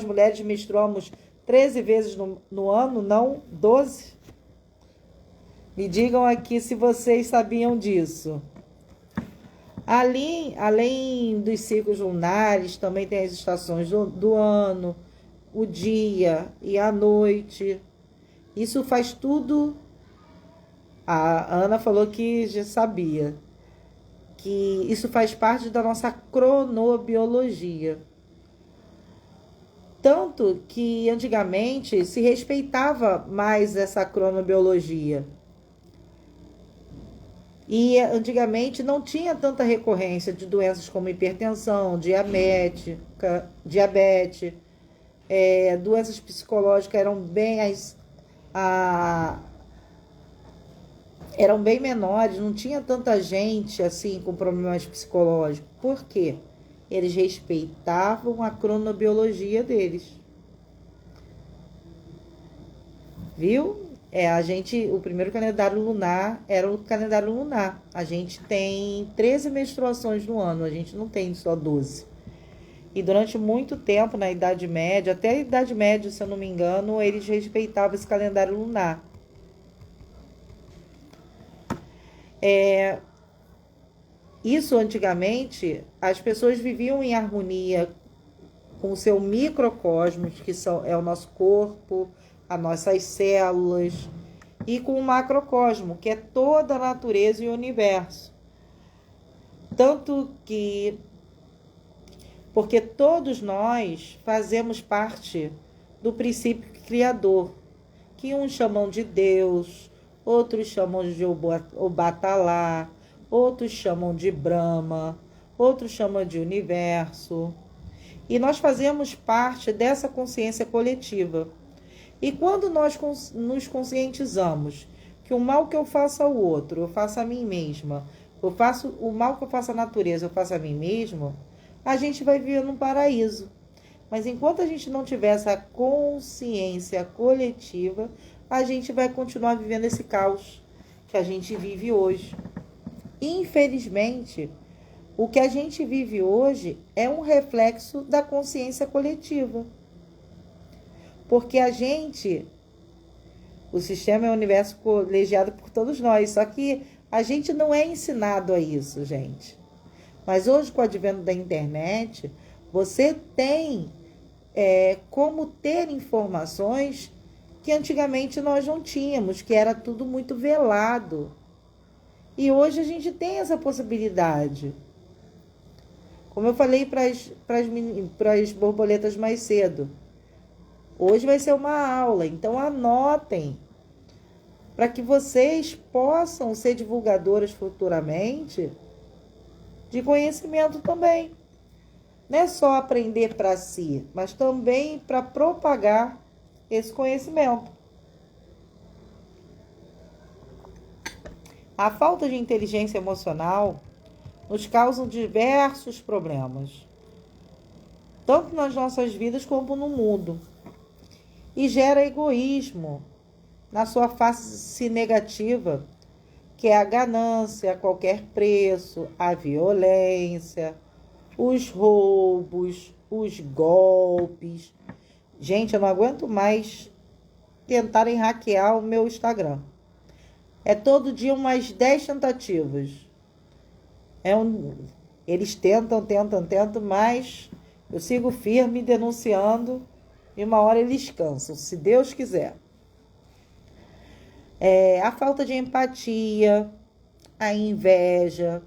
mulheres menstruamos 13 vezes no ano, não 12? Me digam aqui se vocês sabiam disso. Além dos ciclos lunares, também tem as estações do ano, o dia e a noite. Isso faz tudo. A Ana falou que já sabia que isso faz parte da nossa cronobiologia. Tanto que antigamente se respeitava mais essa cronobiologia. E antigamente não tinha tanta recorrência de doenças como hipertensão, diabetes, doenças psicológicas eram bem menores, não tinha tanta gente assim com problemas psicológicos. Por quê? Eles respeitavam a cronobiologia deles. Viu? O primeiro calendário lunar era o calendário lunar. A gente tem 13 menstruações no ano, a gente não tem só 12. E durante muito tempo, na Idade Média, até a Idade Média, se eu não me engano, eles respeitavam esse calendário lunar. Isso antigamente, as pessoas viviam em harmonia com o seu microcosmos, que é o nosso corpo, as nossas células, e com o macrocosmo, que é toda a natureza e o universo. Tanto que, porque todos nós fazemos parte do princípio criador, que uns chamam de Deus, outros chamam de Obatalá, outros chamam de Brahma, outros chamam de universo. E nós fazemos parte dessa consciência coletiva. E quando nós nos conscientizamos que o mal que eu faço ao outro, eu faço a mim mesma, o mal que eu faço à natureza, eu faço a mim mesmo, a gente vai viver num paraíso. Mas enquanto a gente não tiver essa consciência coletiva, a gente vai continuar vivendo esse caos que a gente vive hoje. Infelizmente, o que a gente vive hoje é um reflexo da consciência coletiva. Porque o sistema é um universo colegiado por todos nós, só que a gente não é ensinado a isso, gente. Mas hoje, com o advento da internet, você tem como ter informações que antigamente nós não tínhamos, que era tudo muito velado. E hoje a gente tem essa possibilidade. Como eu falei para as borboletas mais cedo, hoje vai ser uma aula, então anotem, para que vocês possam ser divulgadoras futuramente de conhecimento também. Não é só aprender para si, mas também para propagar esse conhecimento. A falta de inteligência emocional nos causa diversos problemas, tanto nas nossas vidas como no mundo, e gera egoísmo na sua face negativa, que é a ganância a qualquer preço, a violência, os roubos, os golpes. Gente, eu não aguento mais tentarem hackear o meu Instagram. É todo dia umas 10 tentativas. Eles tentam, mas eu sigo firme denunciando e uma hora eles cansam, se Deus quiser. A falta de empatia, a inveja,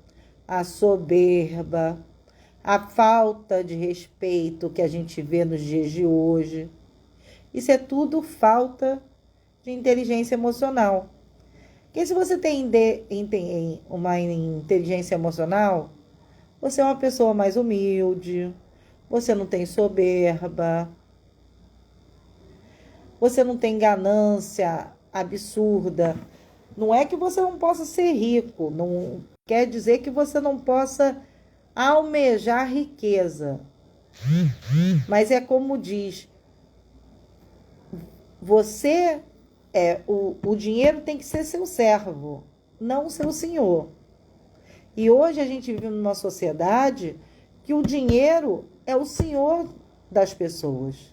a soberba, a falta de respeito que a gente vê nos dias de hoje. Isso é tudo falta de inteligência emocional. Porque se você tem uma inteligência emocional, você é uma pessoa mais humilde, você não tem soberba, você não tem ganância absurda. Não é que você não possa ser rico, não quer dizer que você não possa almejar riqueza. Mas é como diz, o dinheiro tem que ser seu servo, não seu senhor. E hoje a gente vive numa sociedade que o dinheiro é o senhor das pessoas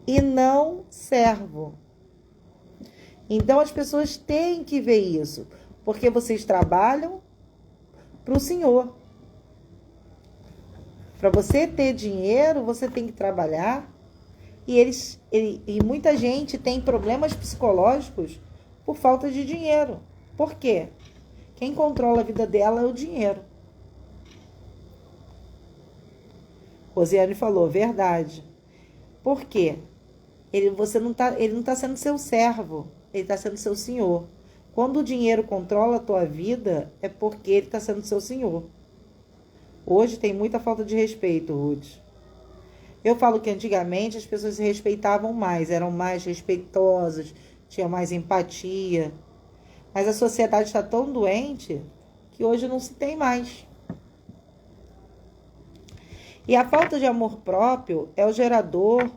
e não servo. Então as pessoas têm que ver isso, porque vocês trabalham para o senhor. Para você ter dinheiro, você tem que trabalhar E muita gente tem problemas psicológicos por falta de dinheiro. Por quê? Quem controla a vida dela é o dinheiro. Rosiane falou, verdade. Por quê? Ele não tá sendo seu servo, ele está sendo seu senhor. Quando o dinheiro controla a tua vida, é porque ele está sendo seu senhor. Hoje tem muita falta de respeito, Ruth. Eu falo que antigamente as pessoas se respeitavam mais, eram mais respeitosas, tinham mais empatia. Mas a sociedade está tão doente que hoje não se tem mais. E a falta de amor próprio é o gerador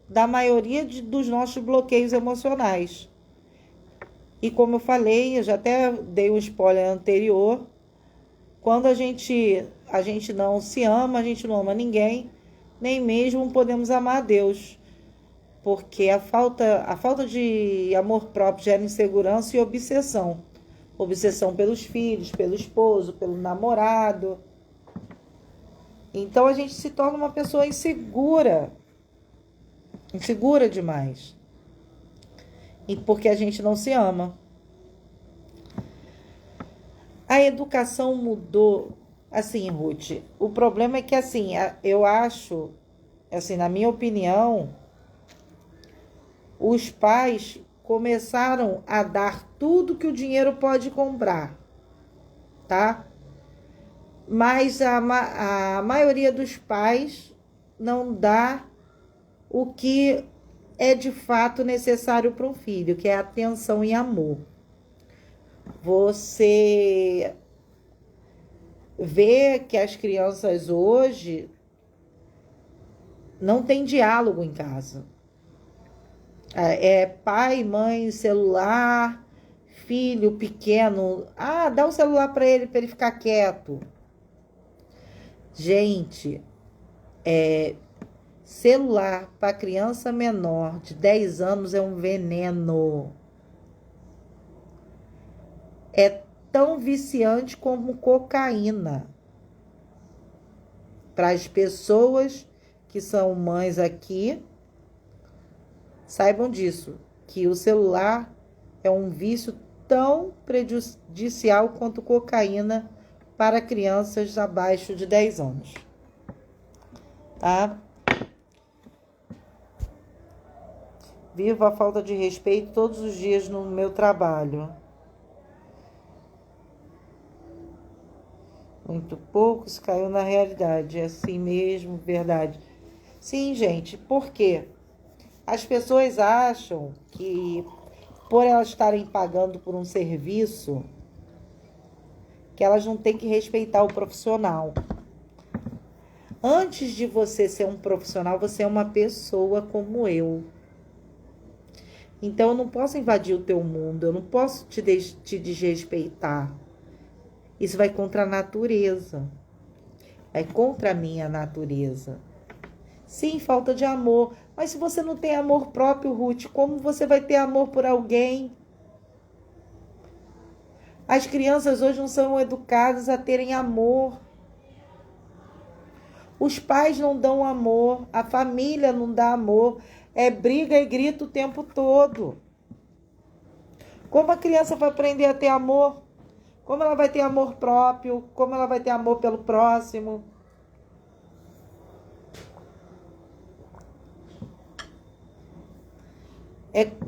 da maioria dos nossos bloqueios emocionais. E como eu falei, eu já até dei um spoiler anterior, quando a gente não se ama, a gente não ama ninguém, nem mesmo podemos amar a Deus. Porque a falta de amor próprio gera insegurança e obsessão. Obsessão pelos filhos, pelo esposo, pelo namorado. Então a gente se torna uma pessoa insegura. Insegura demais. E porque a gente não se ama. A educação mudou. Assim, Ruth, o problema é que, assim, eu acho, assim, na minha opinião, os pais começaram a dar tudo que o dinheiro pode comprar, tá? Mas a maioria dos pais não dá o que é de fato necessário para um filho, que é atenção e amor. Você vê que as crianças hoje não têm diálogo em casa. É pai, mãe, celular, filho pequeno. Ah, dá o celular para ele ficar quieto. Gente, celular para criança menor de 10 anos é um veneno. É tão viciante como cocaína. Para as pessoas que são mães aqui, saibam disso, que o celular é um vício tão prejudicial quanto cocaína para crianças abaixo de 10 anos. Tá? Vivo a falta de respeito todos os dias no meu trabalho. Muito pouco, isso caiu na realidade. É assim mesmo, verdade. Sim, gente, por quê? As pessoas acham que, por elas estarem pagando por um serviço, que elas não têm que respeitar o profissional. Antes de você ser um profissional, você é uma pessoa como eu. Então, eu não posso invadir o teu mundo, eu não posso te desrespeitar. Isso vai contra a natureza. Vai contra a minha natureza. Sim, falta de amor. Mas se você não tem amor próprio, Ruth, como você vai ter amor por alguém? As crianças hoje não são educadas a terem amor. Os pais não dão amor. A família não dá amor. É briga e grito o tempo todo. Como a criança vai aprender a ter amor? Como ela vai ter amor próprio? Como ela vai ter amor pelo próximo?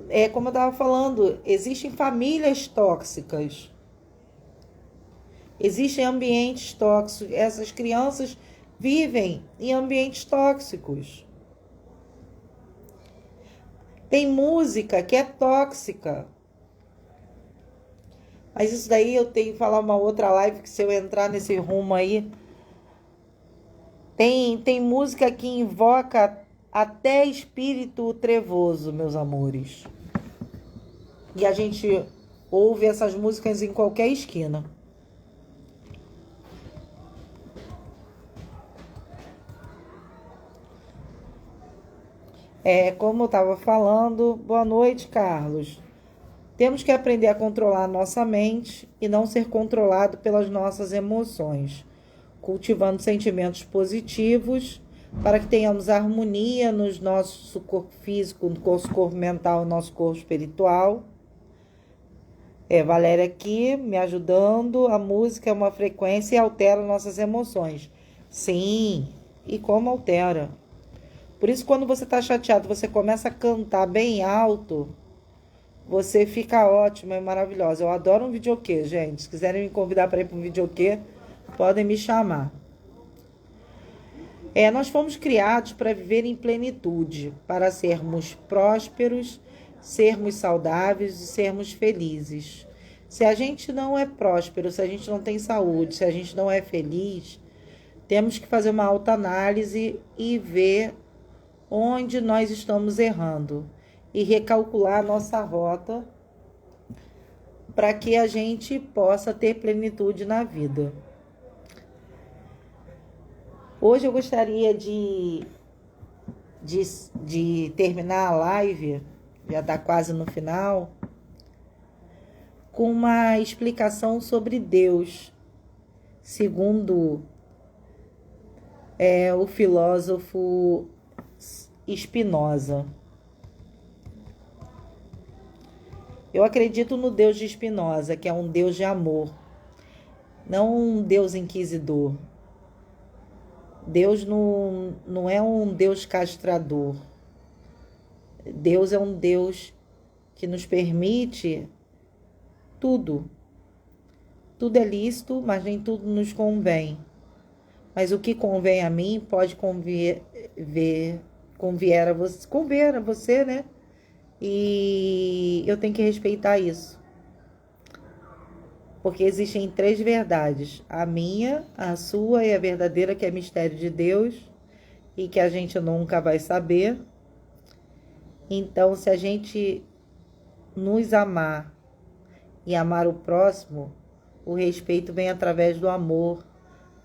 É como eu estava falando, existem famílias tóxicas. Existem ambientes tóxicos. Essas crianças vivem em ambientes tóxicos. Tem música que é tóxica. Mas isso daí eu tenho que falar uma outra live, que se eu entrar nesse rumo aí... Tem música que invoca até espírito trevoso, meus amores. E a gente ouve essas músicas em qualquer esquina. Como eu estava falando... Boa noite, Carlos. Temos que aprender a controlar a nossa mente e não ser controlado pelas nossas emoções, cultivando sentimentos positivos, para que tenhamos harmonia no nosso corpo físico, no nosso corpo mental, no nosso corpo espiritual. Valéria aqui me ajudando. A música é uma frequência e altera nossas emoções. Sim, e como altera? Por isso, quando você está chateado, você começa a cantar bem alto, você fica ótima e maravilhosa. Eu adoro um videokê, gente. Se quiserem me convidar para ir para um videokê, podem me chamar. Nós fomos criados para viver em plenitude, para sermos prósperos, sermos saudáveis e sermos felizes. Se a gente não é próspero, se a gente não tem saúde, se a gente não é feliz, temos que fazer uma autoanálise e ver onde nós estamos errando e recalcular a nossa rota para que a gente possa ter plenitude na vida. Hoje eu gostaria de terminar a live, já está quase no final, com uma explicação sobre Deus, segundo o filósofo Spinoza. Eu acredito no Deus de Spinoza, que é um Deus de amor, não um Deus inquisidor. Deus não é um Deus castrador. Deus é um Deus que nos permite tudo. Tudo é lícito, mas nem tudo nos convém. Mas o que convém a mim pode convier a você, né? E eu tenho que respeitar isso. Porque existem 3 verdades. A minha, a sua e a verdadeira, que é mistério de Deus. E que a gente nunca vai saber. Então, se a gente nos amar e amar o próximo, o respeito vem através do amor.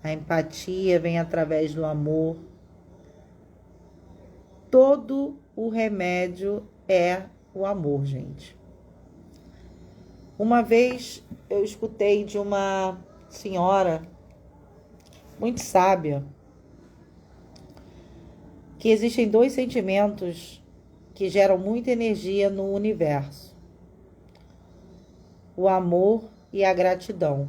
A empatia vem através do amor. Todo o remédio é o amor, gente. Uma vez eu escutei de uma senhora muito sábia que existem 2 sentimentos que geram muita energia no universo: o amor e a gratidão.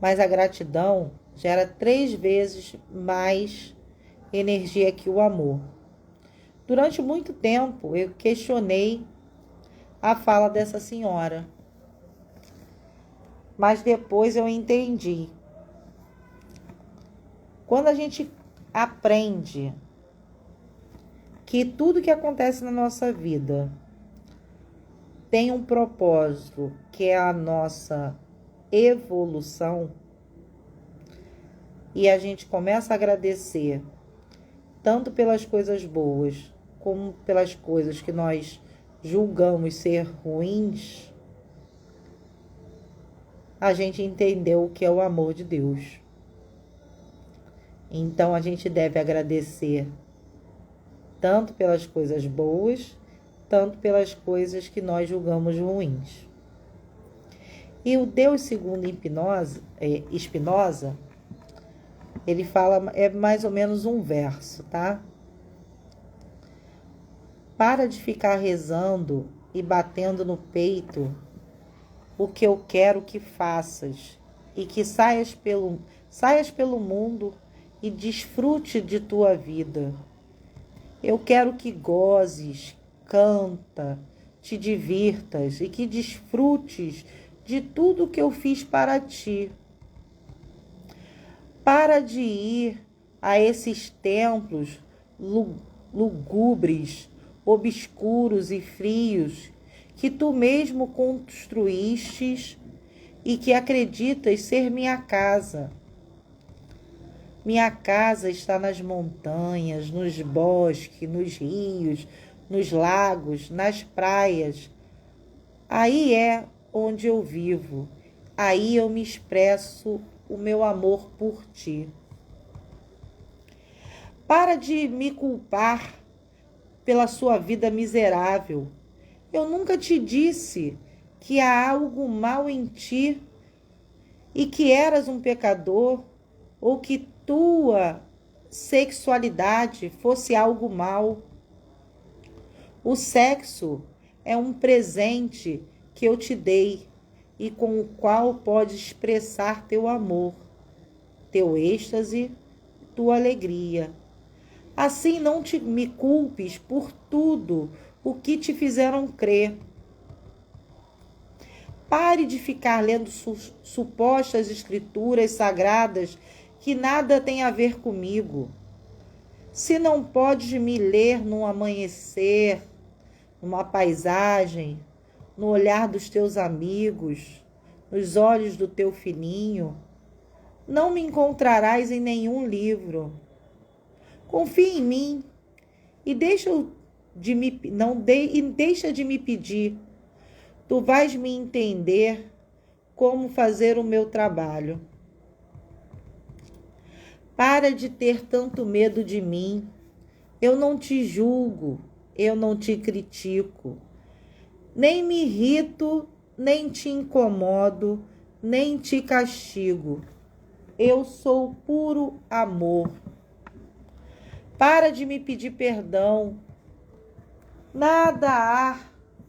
Mas a gratidão gera 3 vezes mais energia que o amor. Durante muito tempo eu questionei a fala dessa senhora, mas depois eu entendi. Quando a gente aprende que tudo que acontece na nossa vida tem um propósito, que é a nossa evolução, e a gente começa a agradecer tanto pelas coisas boas como pelas coisas que nós julgamos ser ruins, a gente entendeu o que é o amor de Deus. Então a gente deve agradecer tanto pelas coisas boas, tanto pelas coisas que nós julgamos ruins. E o Deus, segundo Spinoza, ele fala, é mais ou menos um verso, tá? Para de ficar rezando e batendo no peito o que eu quero que faças, e que saias pelo mundo e desfrute de tua vida. Eu quero que gozes, canta, te divirtas e que desfrutes de tudo que eu fiz para ti. Para de ir a esses templos lugubres, obscuros e frios que tu mesmo construístes e que acreditas ser minha casa. Minha casa está nas montanhas, nos bosques, nos rios, nos lagos, nas praias. Aí é onde eu vivo. Aí eu me expresso o meu amor por ti. Para de me culpar pela sua vida miserável. Eu nunca te disse que há algo mal em ti e que eras um pecador, ou que tua sexualidade fosse algo mal. O sexo é um presente que eu te dei e com o qual pode expressar teu amor, teu êxtase, tua alegria. Assim não me culpes por tudo o que te fizeram crer. Pare de ficar lendo supostas escrituras sagradas que nada tem a ver comigo. Se não podes me ler num amanhecer, numa paisagem, no olhar dos teus amigos, nos olhos do teu filhinho, não me encontrarás em nenhum livro. Confia em mim e deixa de me pedir. Tu vais me entender como fazer o meu trabalho. Para de ter tanto medo de mim. Eu não te julgo, eu não te critico. Nem me irrito, nem te incomodo, nem te castigo. Eu sou puro amor. Para de me pedir perdão. Nada há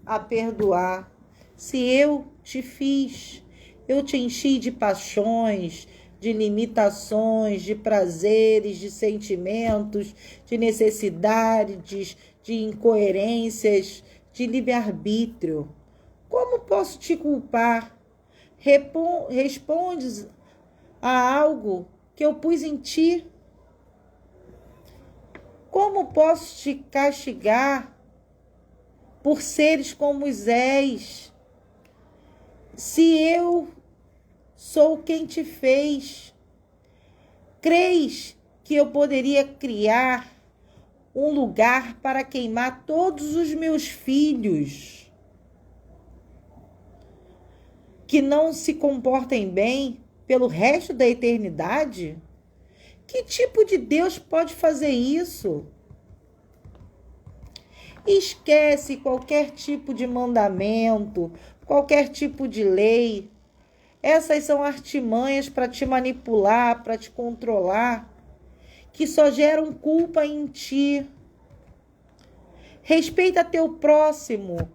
a perdoar. Se eu te fiz, eu te enchi de paixões, de limitações, de prazeres, de sentimentos, de necessidades, de incoerências, de livre-arbítrio. Como posso te culpar? Respondes a algo que eu pus em ti? Como posso te castigar por seres como Moisés, se eu sou quem te fez? Creis que eu poderia criar um lugar para queimar todos os meus filhos que não se comportem bem pelo resto da eternidade? Que tipo de Deus pode fazer isso? Esquece qualquer tipo de mandamento, qualquer tipo de lei. Essas são artimanhas para te manipular, para te controlar, que só geram culpa em ti. Respeita teu próximo.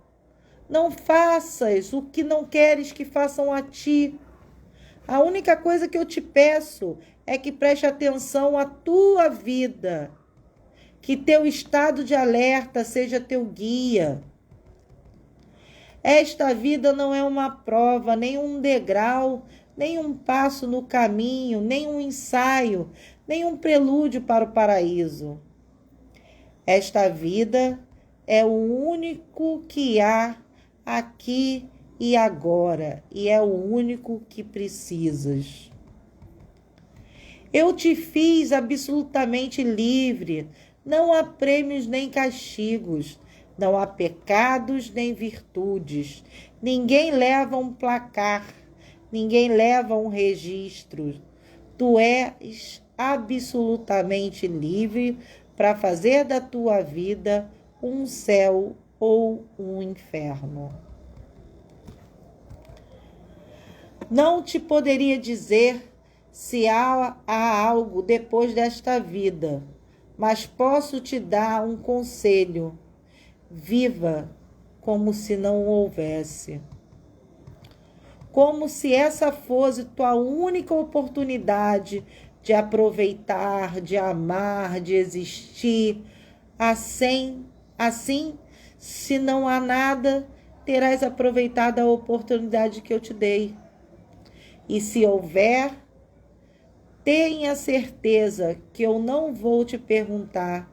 Não faças o que não queres que façam a ti. A única coisa que eu te peço é que preste atenção à tua vida. Que teu estado de alerta seja teu guia. Esta vida não é uma prova, nem um degrau, nem um passo no caminho, nem um ensaio, nem um prelúdio para o paraíso. Esta vida é o único que há aqui e agora, e é o único que precisas. Eu te fiz absolutamente livre. Não há prêmios nem castigos, não há pecados nem virtudes. Ninguém leva um placar, ninguém leva um registro. Tu és absolutamente livre para fazer da tua vida um céu ou um inferno. Não te poderia dizer se há algo depois desta vida, mas posso te dar um conselho. Viva como se não houvesse. Como se essa fosse tua única oportunidade de aproveitar, de amar, de existir. Assim, se não há nada, terás aproveitado a oportunidade que eu te dei. E se houver, tenha certeza que eu não vou te perguntar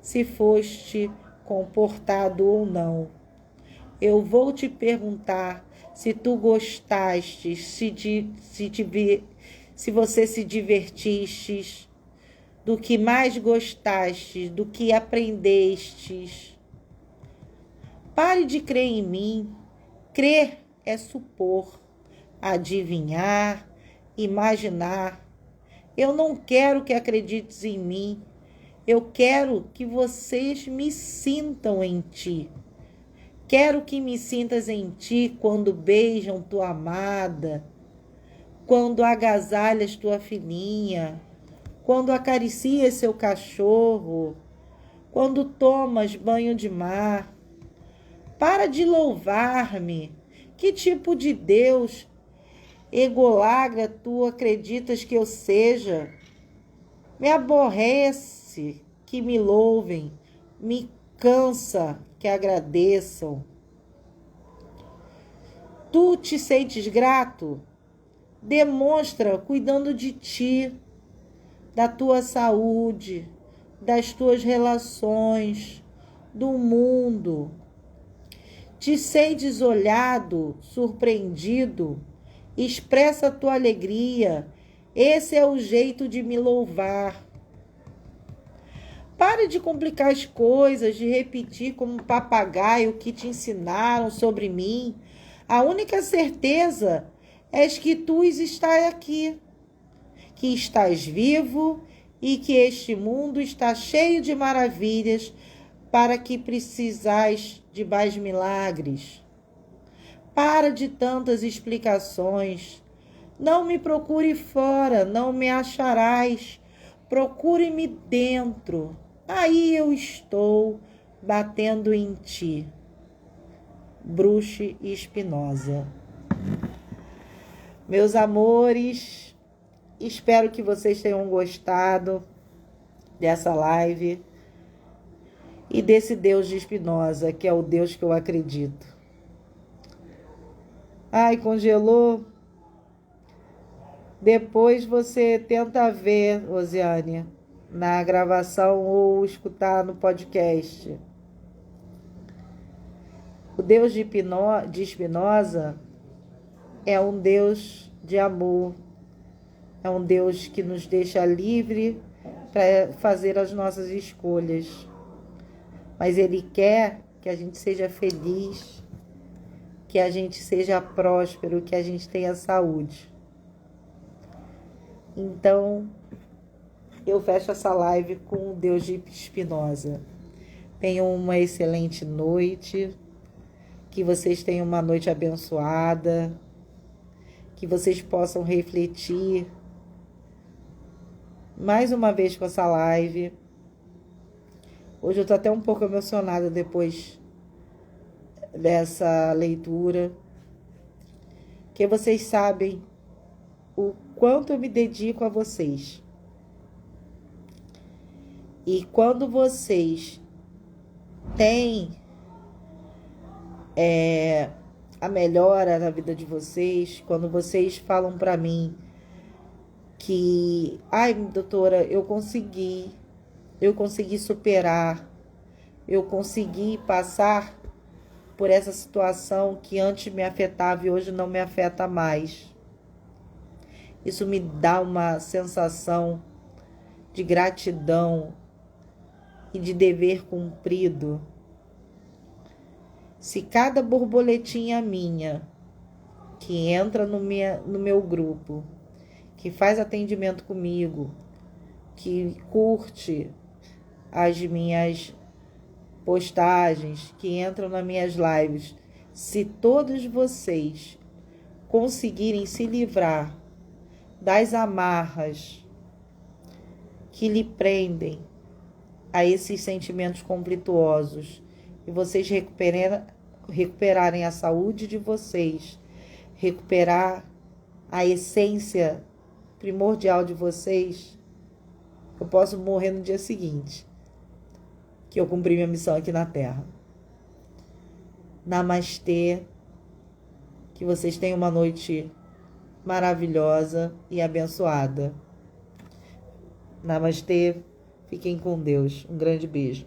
se foste comportado ou não. Eu vou te perguntar se tu gostaste, se você se divertiste, do que mais gostaste, do que aprendestes. Pare de crer em mim. Crer é supor, adivinhar, imaginar. Eu não quero que acredites em mim. Eu quero que vocês me sintam em ti. Quero que me sintas em ti quando beijam tua amada, quando agasalhas tua filhinha, quando acaricias seu cachorro, quando tomas banho de mar. Para de louvar-me. Que tipo de Deus egolagre tu acreditas que eu seja? Me aborrece que me louvem, me cansa que agradeçam. Tu te sentes grato? Demonstra cuidando de ti, da tua saúde, das tuas relações, do mundo. Te sentes olhado, surpreendido? Expressa a tua alegria. Esse é o jeito de me louvar. Pare de complicar as coisas, de repetir como um papagaio o que te ensinaram sobre mim. A única certeza é que tu estás aqui, que estás vivo e que este mundo está cheio de maravilhas para que precisais de mais milagres. Para de tantas explicações. Não me procure fora, não me acharás. Procure-me dentro. Aí eu estou batendo em ti. Bruce Spinoza. Meus amores, espero que vocês tenham gostado dessa live e desse Deus de Spinoza, que é o Deus que eu acredito. Ai, congelou. Depois você tenta ver, Rosiane, na gravação ou escutar no podcast. O Deus de Spinoza é um Deus de amor, é um Deus que nos deixa livre para fazer as nossas escolhas. Mas Ele quer que a gente seja feliz, que a gente seja próspero, que a gente tenha saúde. Então, eu fecho essa live com o Deus de Spinoza. Tenham uma excelente noite, que vocês tenham uma noite abençoada, que vocês possam refletir mais uma vez com essa live. Hoje eu estou até um pouco emocionada depois dessa leitura, que vocês sabem o quanto eu me dedico a vocês. E quando vocês têm a melhora na vida de vocês, quando vocês falam para mim que, ai, doutora, eu consegui superar, eu consegui passar por essa situação que antes me afetava e hoje não me afeta mais. Isso me dá uma sensação de gratidão e de dever cumprido. Se cada borboletinha minha que entra no meu grupo, que faz atendimento comigo, que curte as minhas postagens, que entram nas minhas lives, se todos vocês conseguirem se livrar das amarras que lhe prendem a esses sentimentos conflituosos e vocês recuperarem a saúde de vocês, recuperar a essência primordial de vocês, eu posso morrer no dia seguinte, que eu cumpri minha missão aqui na Terra. Namastê, que vocês tenham uma noite maravilhosa e abençoada. Namastê, fiquem com Deus. Um grande beijo.